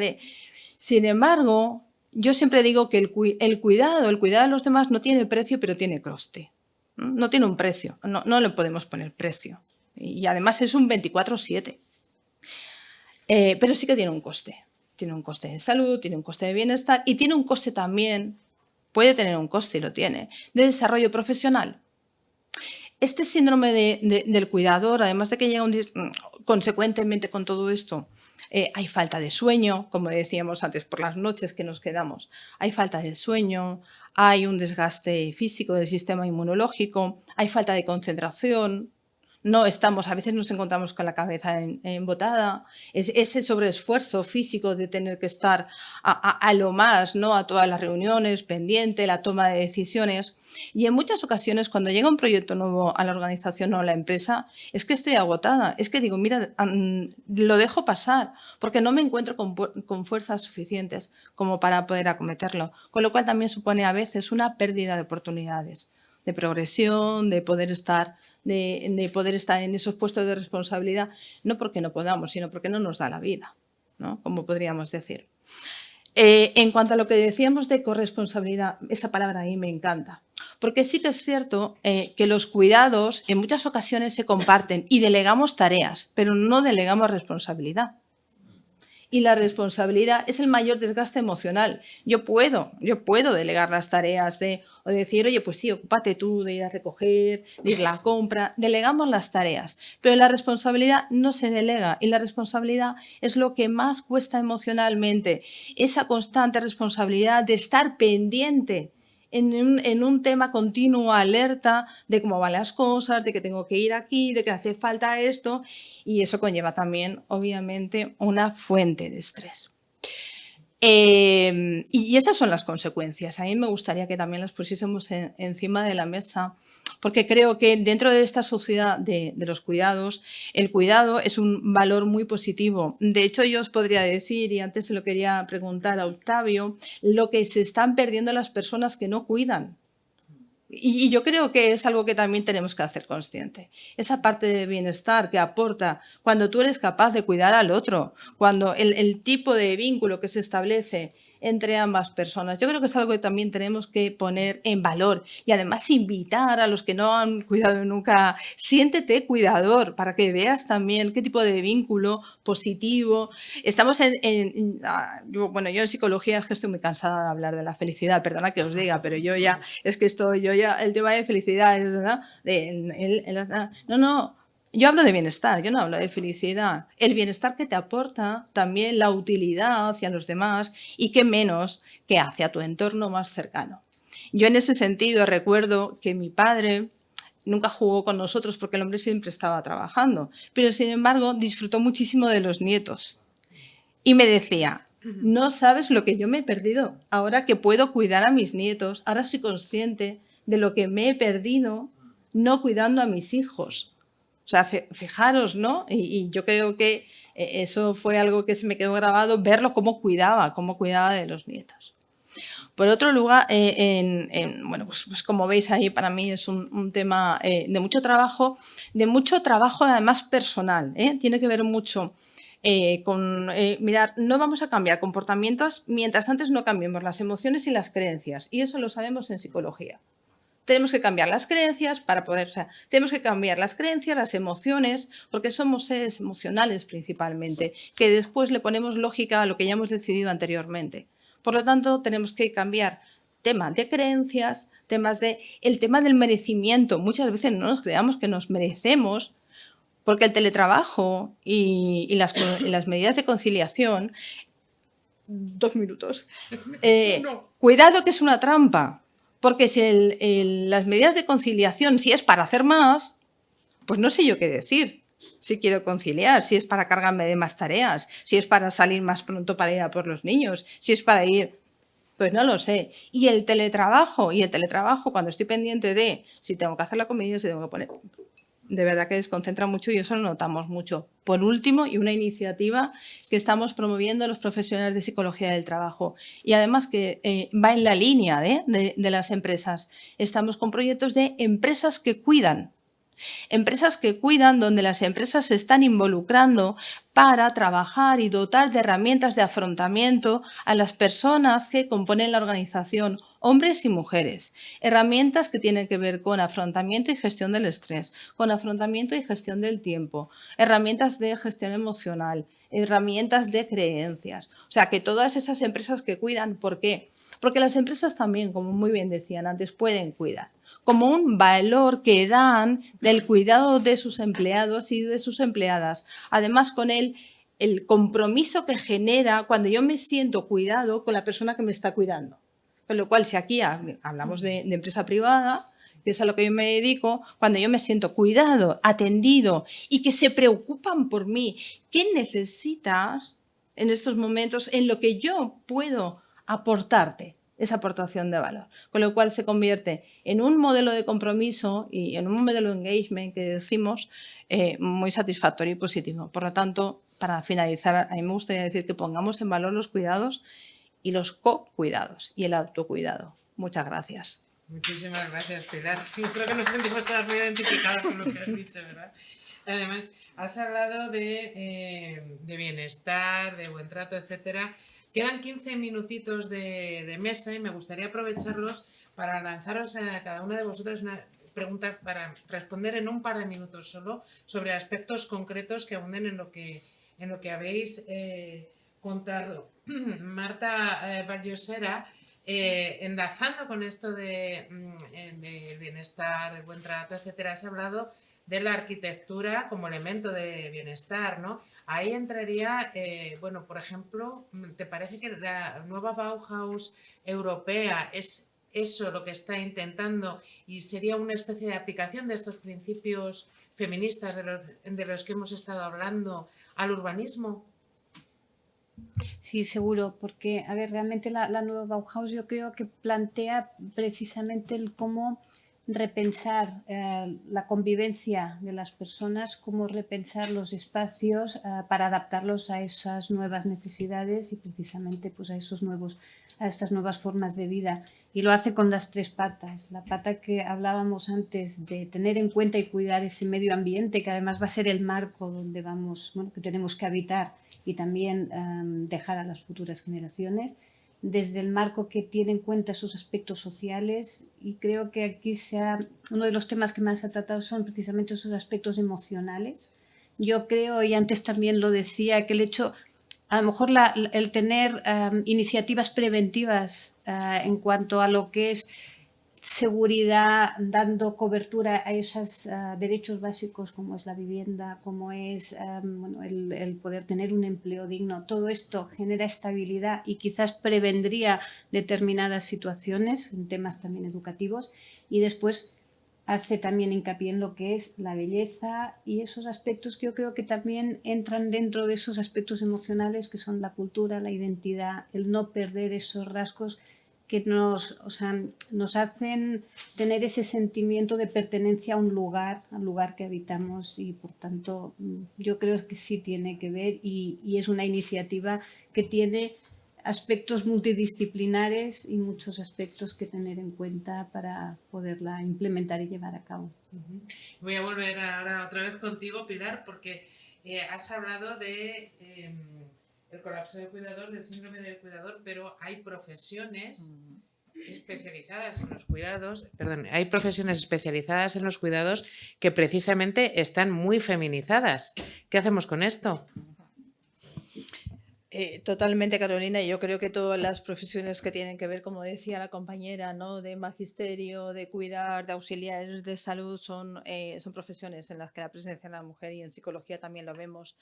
Sin embargo, yo siempre digo que el cuidado de los demás no tiene precio, pero tiene coste. No tiene un precio, no le podemos poner precio. Y además es un 24/7. Pero sí que tiene un coste. Tiene un coste de salud, tiene un coste de bienestar y tiene un coste también, puede tener un coste y lo tiene, de desarrollo profesional. Este síndrome del cuidador, además de que llega consecuentemente con todo esto, hay falta de sueño, como decíamos antes, por las noches que nos quedamos. Hay falta de sueño, hay un desgaste físico del sistema inmunológico, hay falta de concentración. A veces nos encontramos con la cabeza embotada, ese sobreesfuerzo físico de tener que estar a lo más, ¿no? A todas las reuniones, pendiente, la toma de decisiones. Y en muchas ocasiones, cuando llega un proyecto nuevo a la organización o a la empresa, es que estoy agotada, es que digo, mira, lo dejo pasar, porque no me encuentro con fuerzas suficientes como para poder acometerlo, con lo cual también supone a veces una pérdida de oportunidades, de progresión, de poder estar en esos puestos de responsabilidad, no porque no podamos, sino porque no nos da la vida, ¿no? Como podríamos decir. En cuanto a lo que decíamos de corresponsabilidad, esa palabra ahí me encanta, porque sí que es cierto que los cuidados en muchas ocasiones se comparten y delegamos tareas, pero no delegamos responsabilidad. Y la responsabilidad es el mayor desgaste emocional. Yo puedo delegar las tareas o decir, oye, pues sí, ocúpate tú de ir a recoger, de ir a la compra. Delegamos las tareas, pero la responsabilidad no se delega y la responsabilidad es lo que más cuesta emocionalmente. Esa constante responsabilidad de estar pendiente en un tema continuo, alerta de cómo van las cosas, de que tengo que ir aquí, de que hace falta esto, y eso conlleva también, obviamente, una fuente de estrés. Y esas son las consecuencias. A mí me gustaría que también las pusiésemos encima de la mesa, porque creo que dentro de esta sociedad de los cuidados, el cuidado es un valor muy positivo. De hecho, yo os podría decir, y antes se lo quería preguntar a Octavio, lo que se están perdiendo las personas que no cuidan. Y yo creo que es algo que también tenemos que hacer consciente. Esa parte de bienestar que aporta cuando tú eres capaz de cuidar al otro, cuando el tipo de vínculo que se establece entre ambas personas. Yo creo que es algo que también tenemos que poner en valor y además invitar a los que no han cuidado nunca, siéntete cuidador para que veas también qué tipo de vínculo positivo. Estamos yo en psicología es que estoy muy cansada de hablar de la felicidad, perdona que os diga, pero yo ya, el tema de felicidad, ¿verdad? No. Yo hablo de bienestar, yo no hablo de felicidad. El bienestar que te aporta también la utilidad hacia los demás y qué menos que hacia tu entorno más cercano. Yo en ese sentido recuerdo que mi padre nunca jugó con nosotros porque el hombre siempre estaba trabajando, pero sin embargo disfrutó muchísimo de los nietos. Y me decía, no sabes lo que yo me he perdido. Ahora que puedo cuidar a mis nietos, ahora soy consciente de lo que me he perdido no cuidando a mis hijos. O sea, fijaros, ¿no? Y yo creo que eso fue algo que se me quedó grabado, verlo cómo cuidaba de los nietos. Por otro lugar, pues como veis ahí, para mí es un tema de mucho trabajo además personal. Tiene que ver mucho mirar, no vamos a cambiar comportamientos mientras antes no cambiemos las emociones y las creencias. Y eso lo sabemos en psicología. Tenemos que cambiar las creencias tenemos que cambiar las creencias, las emociones, porque somos seres emocionales principalmente, que después le ponemos lógica a lo que ya hemos decidido anteriormente. Por lo tanto, tenemos que cambiar temas de creencias, el tema del merecimiento. Muchas veces no nos creamos que nos merecemos, porque el teletrabajo y las medidas de conciliación, 2 minutos, cuidado que es una trampa. Porque si las medidas de conciliación, si es para hacer más, pues no sé yo qué decir. Si quiero conciliar, si es para cargarme de más tareas, si es para salir más pronto para ir a por los niños, si es para ir, pues no lo sé. Y el teletrabajo, cuando estoy pendiente de si tengo que hacer la comida, si tengo que poner... De verdad que desconcentra mucho y eso lo notamos mucho. Por último, y una iniciativa que estamos promoviendo los profesionales de psicología del trabajo y además que va en la línea de las empresas. Estamos con proyectos de empresas que cuidan. Empresas que cuidan, donde las empresas se están involucrando para trabajar y dotar de herramientas de afrontamiento a las personas que componen la organización, hombres y mujeres. Herramientas que tienen que ver con afrontamiento y gestión del estrés, con afrontamiento y gestión del tiempo, herramientas de gestión emocional, herramientas de creencias. O sea, que todas esas empresas que cuidan, ¿por qué? Porque las empresas también, como muy bien decían antes, pueden cuidar, como un valor que dan del cuidado de sus empleados y de sus empleadas. Además, con el compromiso que genera cuando yo me siento cuidado con la persona que me está cuidando. Con lo cual, si aquí hablamos de empresa privada, que es a lo que yo me dedico, cuando yo me siento cuidado, atendido y que se preocupan por mí, ¿qué necesitas en estos momentos en lo que yo puedo aportarte? Esa aportación de valor, con lo cual se convierte en un modelo de compromiso y en un modelo de engagement que decimos muy satisfactorio y positivo. Por lo tanto, para finalizar, a mí me gustaría decir que pongamos en valor los cuidados y los co-cuidados y el autocuidado. Muchas gracias. Muchísimas gracias, Pilar. Yo creo que nos sentimos todas muy identificadas con lo que has dicho, ¿verdad? Además, has hablado de bienestar, de buen trato, etcétera. Quedan 15 minutitos de mesa y me gustaría aprovecharlos para lanzaros a cada una de vosotras una pregunta para responder en un par de minutos solo sobre aspectos concretos que abunden en lo que habéis contado. Marta Vallosera, enlazando con esto de bienestar, de buen trato, etcétera, has hablado de la arquitectura como elemento de bienestar, ¿no? Ahí entraría, bueno, por ejemplo, ¿te parece que la nueva Bauhaus europea es eso lo que está intentando y sería una especie de aplicación de estos principios feministas de los que hemos estado hablando al urbanismo? Sí, seguro, porque, a ver, realmente la nueva Bauhaus yo creo que plantea precisamente el cómo repensar la convivencia de las personas, cómo repensar los espacios para adaptarlos a esas nuevas necesidades y precisamente pues, a estas nuevas formas de vida. Y lo hace con las tres patas. La pata que hablábamos antes de tener en cuenta y cuidar ese medio ambiente, que además va a ser el marco donde vamos, bueno, que tenemos que habitar y también dejar a las futuras generaciones, desde el marco que tiene en cuenta esos aspectos sociales, y creo que aquí uno de los temas que más ha tratado son precisamente esos aspectos emocionales. Yo creo, y antes también lo decía, que el hecho, a lo mejor el tener iniciativas preventivas en cuanto a lo que es seguridad, dando cobertura a esos derechos básicos como es la vivienda, como es bueno, el poder tener un empleo digno. Todo esto genera estabilidad y quizás prevendría determinadas situaciones en temas también educativos, y después hace también hincapié en lo que es la belleza y esos aspectos que yo creo que también entran dentro de esos aspectos emocionales que son la cultura, la identidad, el no perder esos rasgos que nos hacen tener ese sentimiento de pertenencia a un lugar, al lugar que habitamos, y por tanto yo creo que sí tiene que ver y es una iniciativa que tiene aspectos multidisciplinares y muchos aspectos que tener en cuenta para poderla implementar y llevar a cabo. Voy a volver ahora otra vez contigo, Pilar, porque has hablado de el colapso del cuidador, del síndrome del cuidador, pero hay profesiones especializadas en los cuidados, perdón, hay profesiones especializadas en los cuidados que precisamente están muy feminizadas. ¿Qué hacemos con esto? Totalmente, Carolina, y yo creo que todas las profesiones que tienen que ver, como decía la compañera, ¿no? De magisterio, de cuidar, de auxiliares de salud, son profesiones en las que la presencia de la mujer, y en psicología también lo vemos.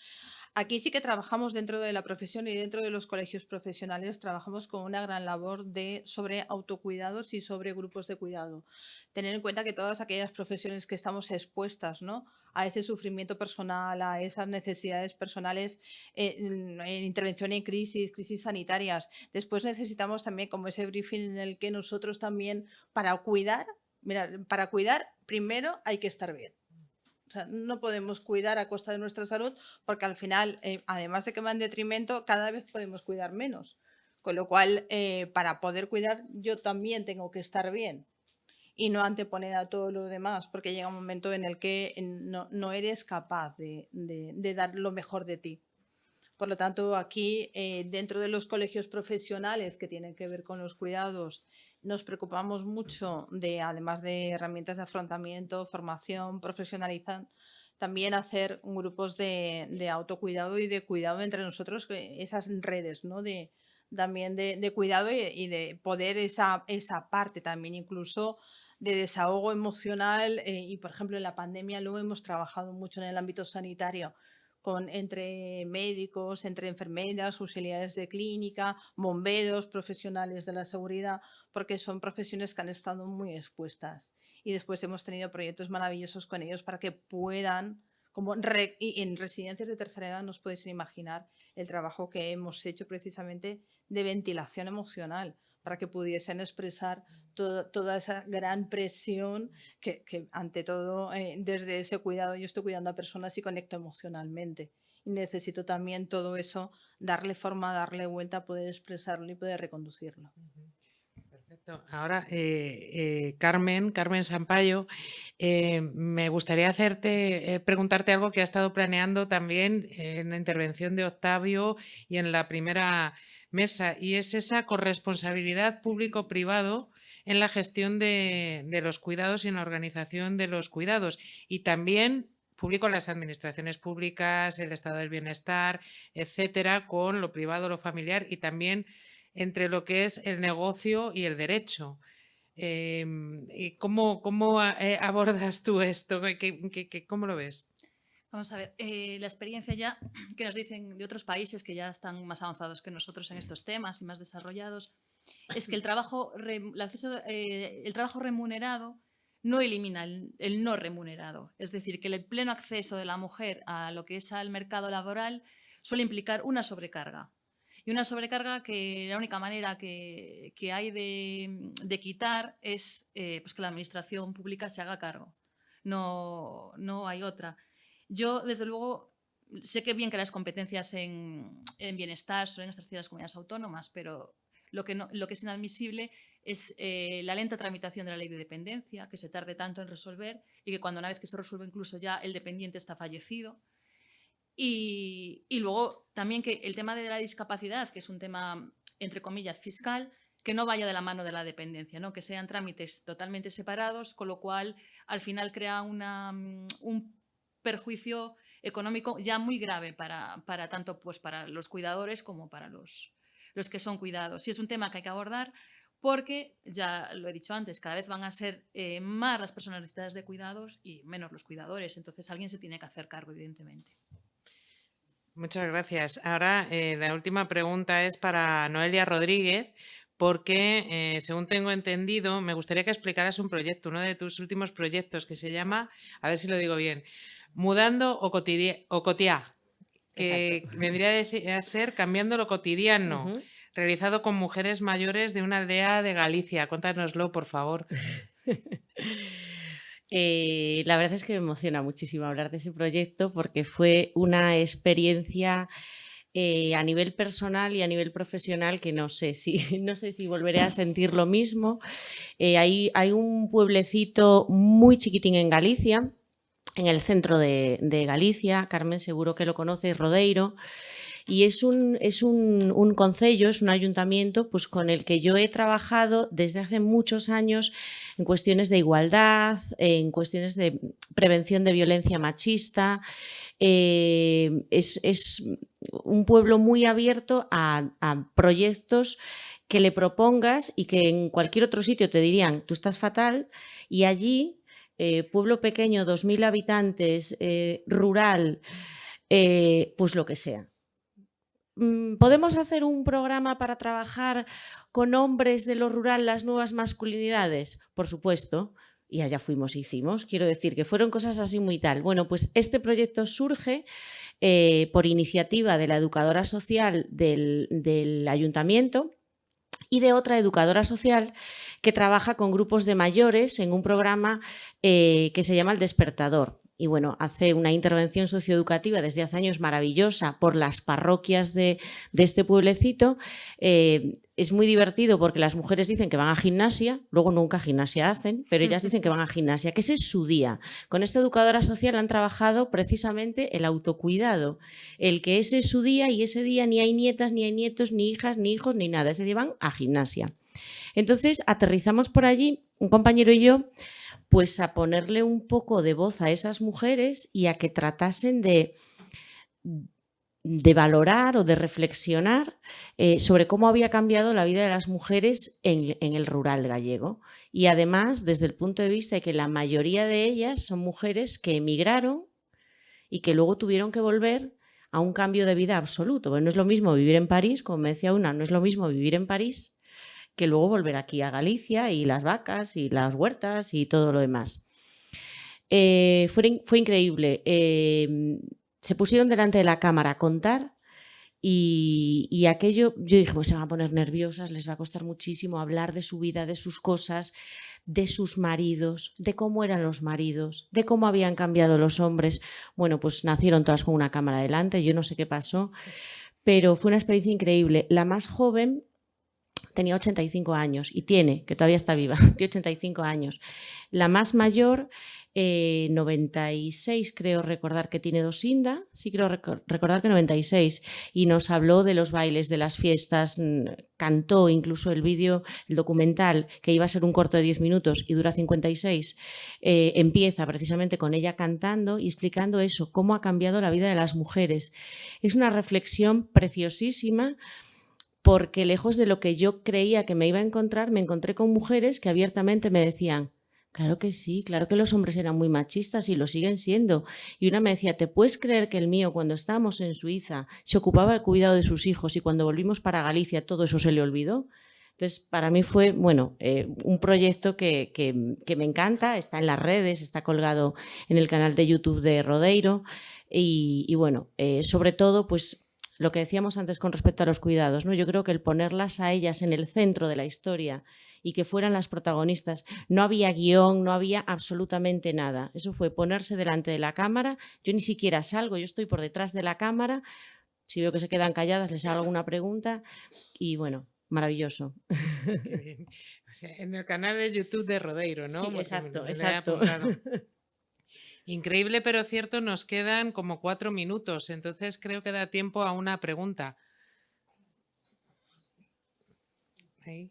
Aquí sí que trabajamos dentro de la profesión y dentro de los colegios profesionales, trabajamos con una gran labor sobre autocuidados y sobre grupos de cuidado. Tener en cuenta que todas aquellas profesiones que estamos expuestas, ¿no?, a ese sufrimiento personal, a esas necesidades personales, en intervención en crisis sanitarias. Después necesitamos también como ese briefing en el que nosotros también, para cuidar primero hay que estar bien. O sea, no podemos cuidar a costa de nuestra salud, porque al final, además de que va en detrimento, cada vez podemos cuidar menos. Con lo cual, para poder cuidar, yo también tengo que estar bien y no anteponer a todo lo demás, porque llega un momento en el que no eres capaz de dar lo mejor de ti. Por lo tanto, aquí, dentro de los colegios profesionales que tienen que ver con los cuidados, nos preocupamos mucho además de herramientas de afrontamiento, formación, profesionalizar, también hacer grupos de autocuidado y de cuidado entre nosotros, esas redes, ¿no?, también de cuidado y de poder esa parte también incluso de desahogo emocional, y por ejemplo en la pandemia lo hemos trabajado mucho en el ámbito sanitario, entre médicos, entre enfermeras, auxiliares de clínica, bomberos, profesionales de la seguridad, porque son profesiones que han estado muy expuestas. Y después hemos tenido proyectos maravillosos con ellos para que puedan, y en residencias de tercera edad, no os podéis imaginar el trabajo que hemos hecho precisamente de ventilación emocional, para que pudiesen expresar toda esa gran presión que ante todo, desde ese cuidado, yo estoy cuidando a personas y conecto emocionalmente. Y necesito también todo eso, darle forma, darle vuelta, poder expresarlo y poder reconducirlo. Perfecto. Ahora, Carmen Sampayo, me gustaría preguntarte algo que ha estado planeando también en la intervención de Octavio y en la primera mesa, y es esa corresponsabilidad público-privado en la gestión de los cuidados y en la organización de los cuidados, y también público en las administraciones públicas, el estado del bienestar, etcétera, con lo privado, lo familiar, y también entre lo que es el negocio y el derecho. ¿Cómo abordas tú esto? ¿Cómo lo ves? Vamos a ver, la experiencia ya que nos dicen de otros países que ya están más avanzados que nosotros en estos temas y más desarrollados, es que el trabajo remunerado no elimina el no remunerado. Es decir, que el pleno acceso de la mujer a lo que es al mercado laboral suele implicar una sobrecarga. Y una sobrecarga que la única manera que hay de quitar es pues que la administración pública se haga cargo. No hay otra. Yo, desde luego, sé que bien que las competencias en bienestar suelen ejercer las comunidades autónomas, pero lo que es inadmisible es la lenta tramitación de la ley de dependencia, que se tarde tanto en resolver y que cuando una vez que se resuelve incluso ya el dependiente está fallecido. Y luego también que el tema de la discapacidad, que es un tema, entre comillas, fiscal, que no vaya de la mano de la dependencia, ¿no? Que sean trámites totalmente separados, con lo cual al final crea un perjuicio económico ya muy grave para tanto pues, para los cuidadores como para los que son cuidados. Y es un tema que hay que abordar porque, ya lo he dicho antes, cada vez van a ser más las personas necesitadas de cuidados y menos los cuidadores. Entonces alguien se tiene que hacer cargo, evidentemente. Muchas gracias. Ahora, la última pregunta es para Noelia Rodríguez, porque, según tengo entendido, me gustaría que explicaras un proyecto, uno de tus últimos proyectos, que se llama, a ver si lo digo bien, Mudando o Cotiá, que Exacto. vendría a ser Cambiando lo cotidiano, realizado con mujeres mayores de una aldea de Galicia. Cuéntanoslo, por favor. La verdad es que me emociona muchísimo hablar de ese proyecto porque fue una experiencia a nivel personal y a nivel profesional que no sé si volveré a sentir lo mismo. Hay un pueblecito muy chiquitín en Galicia, en el centro de Galicia, Carmen seguro que lo conoces, Rodeiro, y es un concello, es un ayuntamiento pues, con el que yo he trabajado desde hace muchos años en cuestiones de igualdad, en cuestiones de prevención de violencia machista. Es un pueblo muy abierto a proyectos que le propongas y que en cualquier otro sitio te dirían, tú estás fatal, y allí, pueblo pequeño, 2000 habitantes, rural, pues lo que sea. ¿Podemos hacer un programa para trabajar con hombres de lo rural las nuevas masculinidades? Por supuesto. Y allá fuimos y hicimos. Quiero decir que fueron cosas así muy tal. Bueno, pues este proyecto surge por iniciativa de la educadora social del ayuntamiento y de otra educadora social que trabaja con grupos de mayores en un programa que se llama El Despertador. Y bueno, hace una intervención socioeducativa desde hace años maravillosa por las parroquias de este pueblecito. Es muy divertido porque las mujeres dicen que van a gimnasia, luego nunca gimnasia hacen, pero ellas dicen que van a gimnasia, que ese es su día. Con esta educadora social han trabajado precisamente el autocuidado, el que ese es su día y ese día ni hay nietas, ni hay nietos, ni hijas, ni hijos, ni nada. Ese día van a gimnasia. Entonces aterrizamos por allí, un compañero y yo, pues a ponerle un poco de voz a esas mujeres y a que tratasen de valorar o de reflexionar sobre cómo había cambiado la vida de las mujeres en el rural gallego. Y además, desde el punto de vista de que la mayoría de ellas son mujeres que emigraron y que luego tuvieron que volver a un cambio de vida absoluto. Bueno, no es lo mismo vivir en París, como me decía una, no es lo mismo vivir en París que luego volver aquí a Galicia y las vacas y las huertas y todo lo demás. Fue increíble. Se pusieron delante de la cámara a contar y aquello, yo dije, pues se van a poner nerviosas, les va a costar muchísimo hablar de su vida, de sus cosas, de sus maridos, de cómo eran los maridos, de cómo habían cambiado los hombres. Bueno, pues nacieron todas con una cámara delante, yo no sé qué pasó, pero fue una experiencia increíble. La más joven tenía 85 años y tiene, que todavía está viva, tiene 85 años. La más mayor, 96, creo recordar que tiene Dosinda, sí creo recordar que 96, y nos habló de los bailes, de las fiestas, cantó incluso el vídeo, el documental, que iba a ser un corto de 10 minutos y dura 56, empieza precisamente con ella cantando y explicando eso, cómo ha cambiado la vida de las mujeres. Es una reflexión preciosísima, porque lejos de lo que yo creía que me iba a encontrar, me encontré con mujeres que abiertamente me decían, claro que sí, claro que los hombres eran muy machistas y lo siguen siendo. Y una me decía, ¿te puedes creer que el mío, cuando estábamos en Suiza, se ocupaba del cuidado de sus hijos y cuando volvimos para Galicia todo eso se le olvidó? Entonces, para mí fue, bueno, un proyecto que me encanta, está en las redes, está colgado en el canal de YouTube de Rodeiro y bueno, sobre todo, pues lo que decíamos antes con respecto a los cuidados, ¿no? Yo creo que el ponerlas a ellas en el centro de la historia y que fueran las protagonistas, no había guión, no había absolutamente nada. Eso fue ponerse delante de la cámara, yo ni siquiera salgo, yo estoy por detrás de la cámara, si veo que se quedan calladas les hago alguna pregunta y bueno, maravilloso. Qué bien. O sea, en el canal de YouTube de Rodeiro, ¿no? Sí, Porque exacto, me lo he exacto. apuntado. Increíble, pero cierto, nos quedan como 4 minutos, entonces creo que da tiempo a una pregunta. Ahí.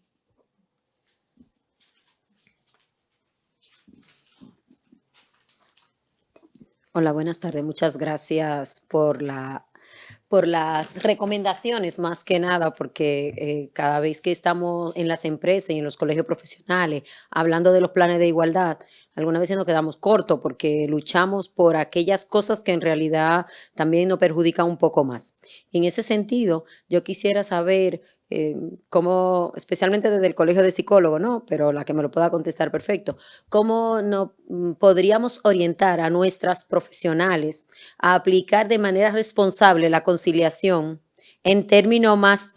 Hola, buenas tardes. Muchas gracias por las recomendaciones, más que nada, porque cada vez que estamos en las empresas y en los colegios profesionales hablando de los planes de igualdad, algunas veces nos quedamos cortos porque luchamos por aquellas cosas que en realidad también nos perjudican un poco más. En ese sentido, yo quisiera saber cómo, especialmente desde el Colegio de Psicólogos, ¿no? Pero la que me lo pueda contestar perfecto, ¿cómo no, podríamos orientar a nuestras profesionales a aplicar de manera responsable la conciliación en el término más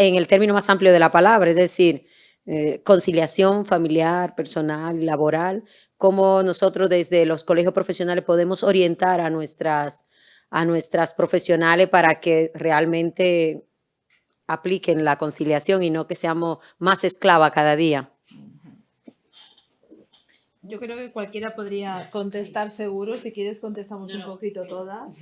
amplio de la palabra, es decir, conciliación familiar, personal, laboral? ¿Cómo nosotros desde los colegios profesionales podemos orientar a nuestras profesionales para que realmente apliquen la conciliación y no que seamos más esclavas cada día? Yo creo que cualquiera podría contestar seguro. Si quieres, contestamos un poquito todas.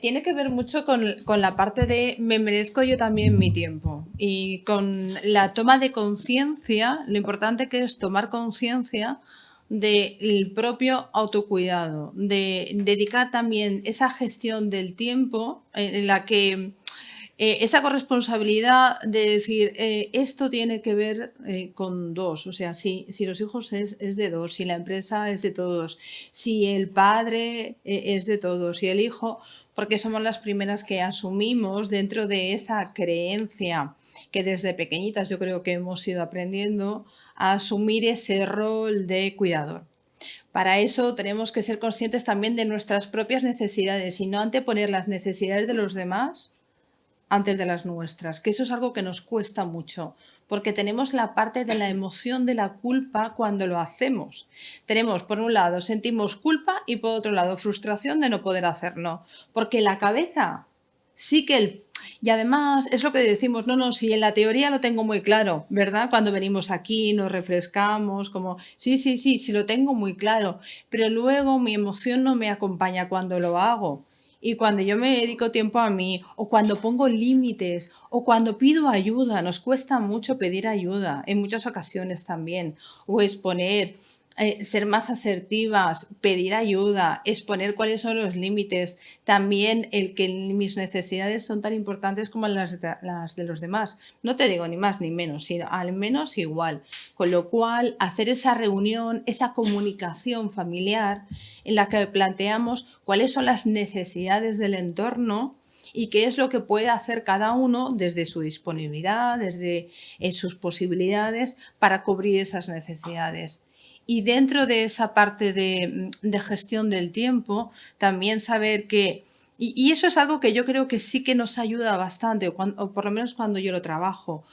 Tiene que ver mucho con la parte de me merezco yo también mi tiempo y con la toma de conciencia, lo importante que es tomar conciencia del propio autocuidado, de dedicar también esa gestión del tiempo en la que esa corresponsabilidad de decir, esto tiene que ver con dos, o sea, si los hijos es de dos, si la empresa es de todos, si el padre es de todos, si el hijo, porque somos las primeras que asumimos dentro de esa creencia que desde pequeñitas yo creo que hemos ido aprendiendo a asumir ese rol de cuidador. Para eso tenemos que ser conscientes también de nuestras propias necesidades y no anteponer las necesidades de los demás antes de las nuestras, que eso es algo que nos cuesta mucho, porque tenemos la parte de la emoción de la culpa cuando lo hacemos. Tenemos, por un lado, sentimos culpa y por otro lado, frustración de no poder hacerlo, porque la cabeza sí que y además es lo que decimos, no, si en la teoría lo tengo muy claro, ¿verdad? Cuando venimos aquí nos refrescamos, como, sí lo tengo muy claro, pero luego mi emoción no me acompaña cuando lo hago. Y cuando yo me dedico tiempo a mí, o cuando pongo límites, o cuando pido ayuda, nos cuesta mucho pedir ayuda, en muchas ocasiones también, o exponer, ser más asertivas, pedir ayuda, exponer cuáles son los límites, también el que mis necesidades son tan importantes como las de los demás. No te digo ni más ni menos, sino al menos igual. Con lo cual, hacer esa reunión, esa comunicación familiar en la que planteamos cuáles son las necesidades del entorno y qué es lo que puede hacer cada uno desde su disponibilidad, desde sus posibilidades para cubrir esas necesidades. Y dentro de esa parte de gestión del tiempo, también saber que, y eso es algo que yo creo que sí que nos ayuda bastante, o por lo menos cuando yo lo trabajo,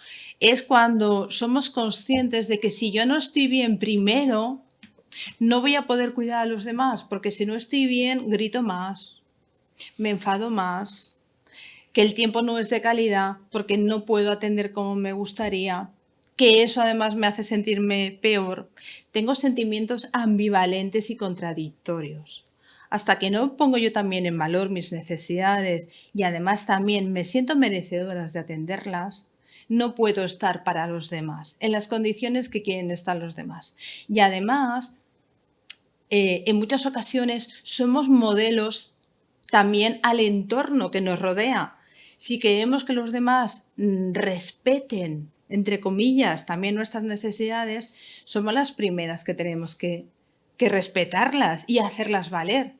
es cuando somos conscientes de que si yo no estoy bien primero, no voy a poder cuidar a los demás, porque si no estoy bien, grito más, me enfado más, que el tiempo no es de calidad, porque no puedo atender como me gustaría, que eso además me hace sentirme peor. Tengo sentimientos ambivalentes y contradictorios. Hasta que no pongo yo también en valor mis necesidades y además también me siento merecedoras de atenderlas, no puedo estar para los demás, en las condiciones que quieren estar los demás. Y además, en muchas ocasiones somos modelos también al entorno que nos rodea. Si queremos que los demás respeten, entre comillas, también nuestras necesidades, somos las primeras que tenemos que respetarlas y hacerlas valer.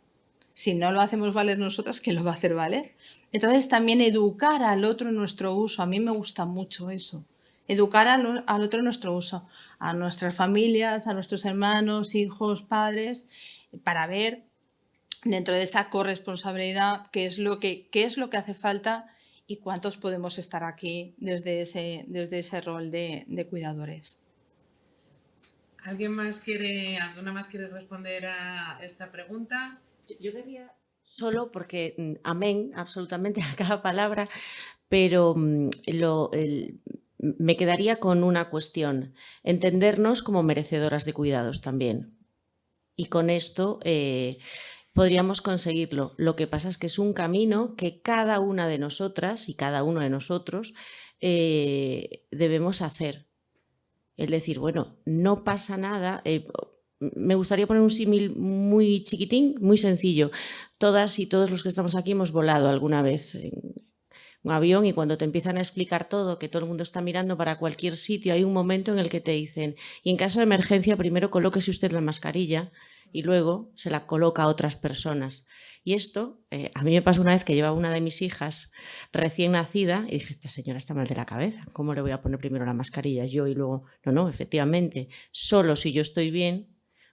Si no lo hacemos valer nosotras, ¿quién lo va a hacer valer? Entonces también educar al otro en nuestro uso. A mí me gusta mucho eso. Educar al otro en nuestro uso. A nuestras familias, a nuestros hermanos, hijos, padres, para ver dentro de esa corresponsabilidad, qué es lo que hace falta y cuántos podemos estar aquí desde ese rol de cuidadores. ¿Alguna más quiere responder a esta pregunta? Yo quería solo porque amén absolutamente a cada palabra, pero me quedaría con una cuestión, entendernos como merecedoras de cuidados también. Y con esto podríamos conseguirlo. Lo que pasa es que es un camino que cada una de nosotras y cada uno de nosotros debemos hacer. Es decir, bueno, no pasa nada. Me gustaría poner un símil muy chiquitín, muy sencillo. Todas y todos los que estamos aquí hemos volado alguna vez en un avión y cuando te empiezan a explicar todo, que todo el mundo está mirando para cualquier sitio, hay un momento en el que te dicen, y en caso de emergencia primero colóquese usted la mascarilla y luego se la coloca a otras personas. Y esto, a mí me pasó una vez que llevaba una de mis hijas recién nacida y dije, esta señora está mal de la cabeza, ¿cómo le voy a poner primero la mascarilla yo y luego? No, efectivamente, solo si yo estoy bien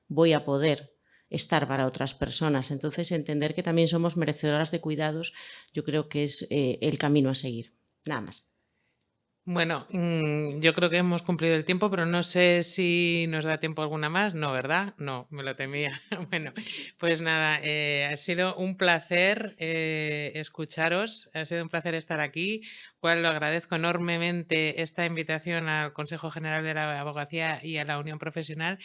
voy a poder estar para otras personas. Entonces, entender que también somos merecedoras de cuidados, yo creo que es el camino a seguir. Nada más. Bueno, yo creo que hemos cumplido el tiempo, pero no sé si nos da tiempo alguna más. No, ¿verdad? No, me lo temía. Bueno, pues nada, ha sido un placer escucharos, ha sido un placer estar aquí, cual lo agradezco enormemente esta invitación al Consejo General de la Abogacía y a la Unión Profesional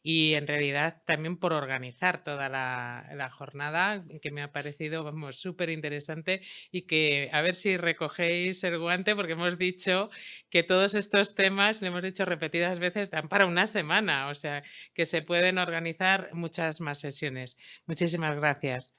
y en realidad también por organizar toda la jornada, que me ha parecido, vamos, súper interesante y que a ver si recogéis el guante porque hemos dicho que todos estos temas, lo hemos dicho repetidas veces, dan para una semana, o sea, que se pueden organizar muchas más sesiones. Muchísimas gracias.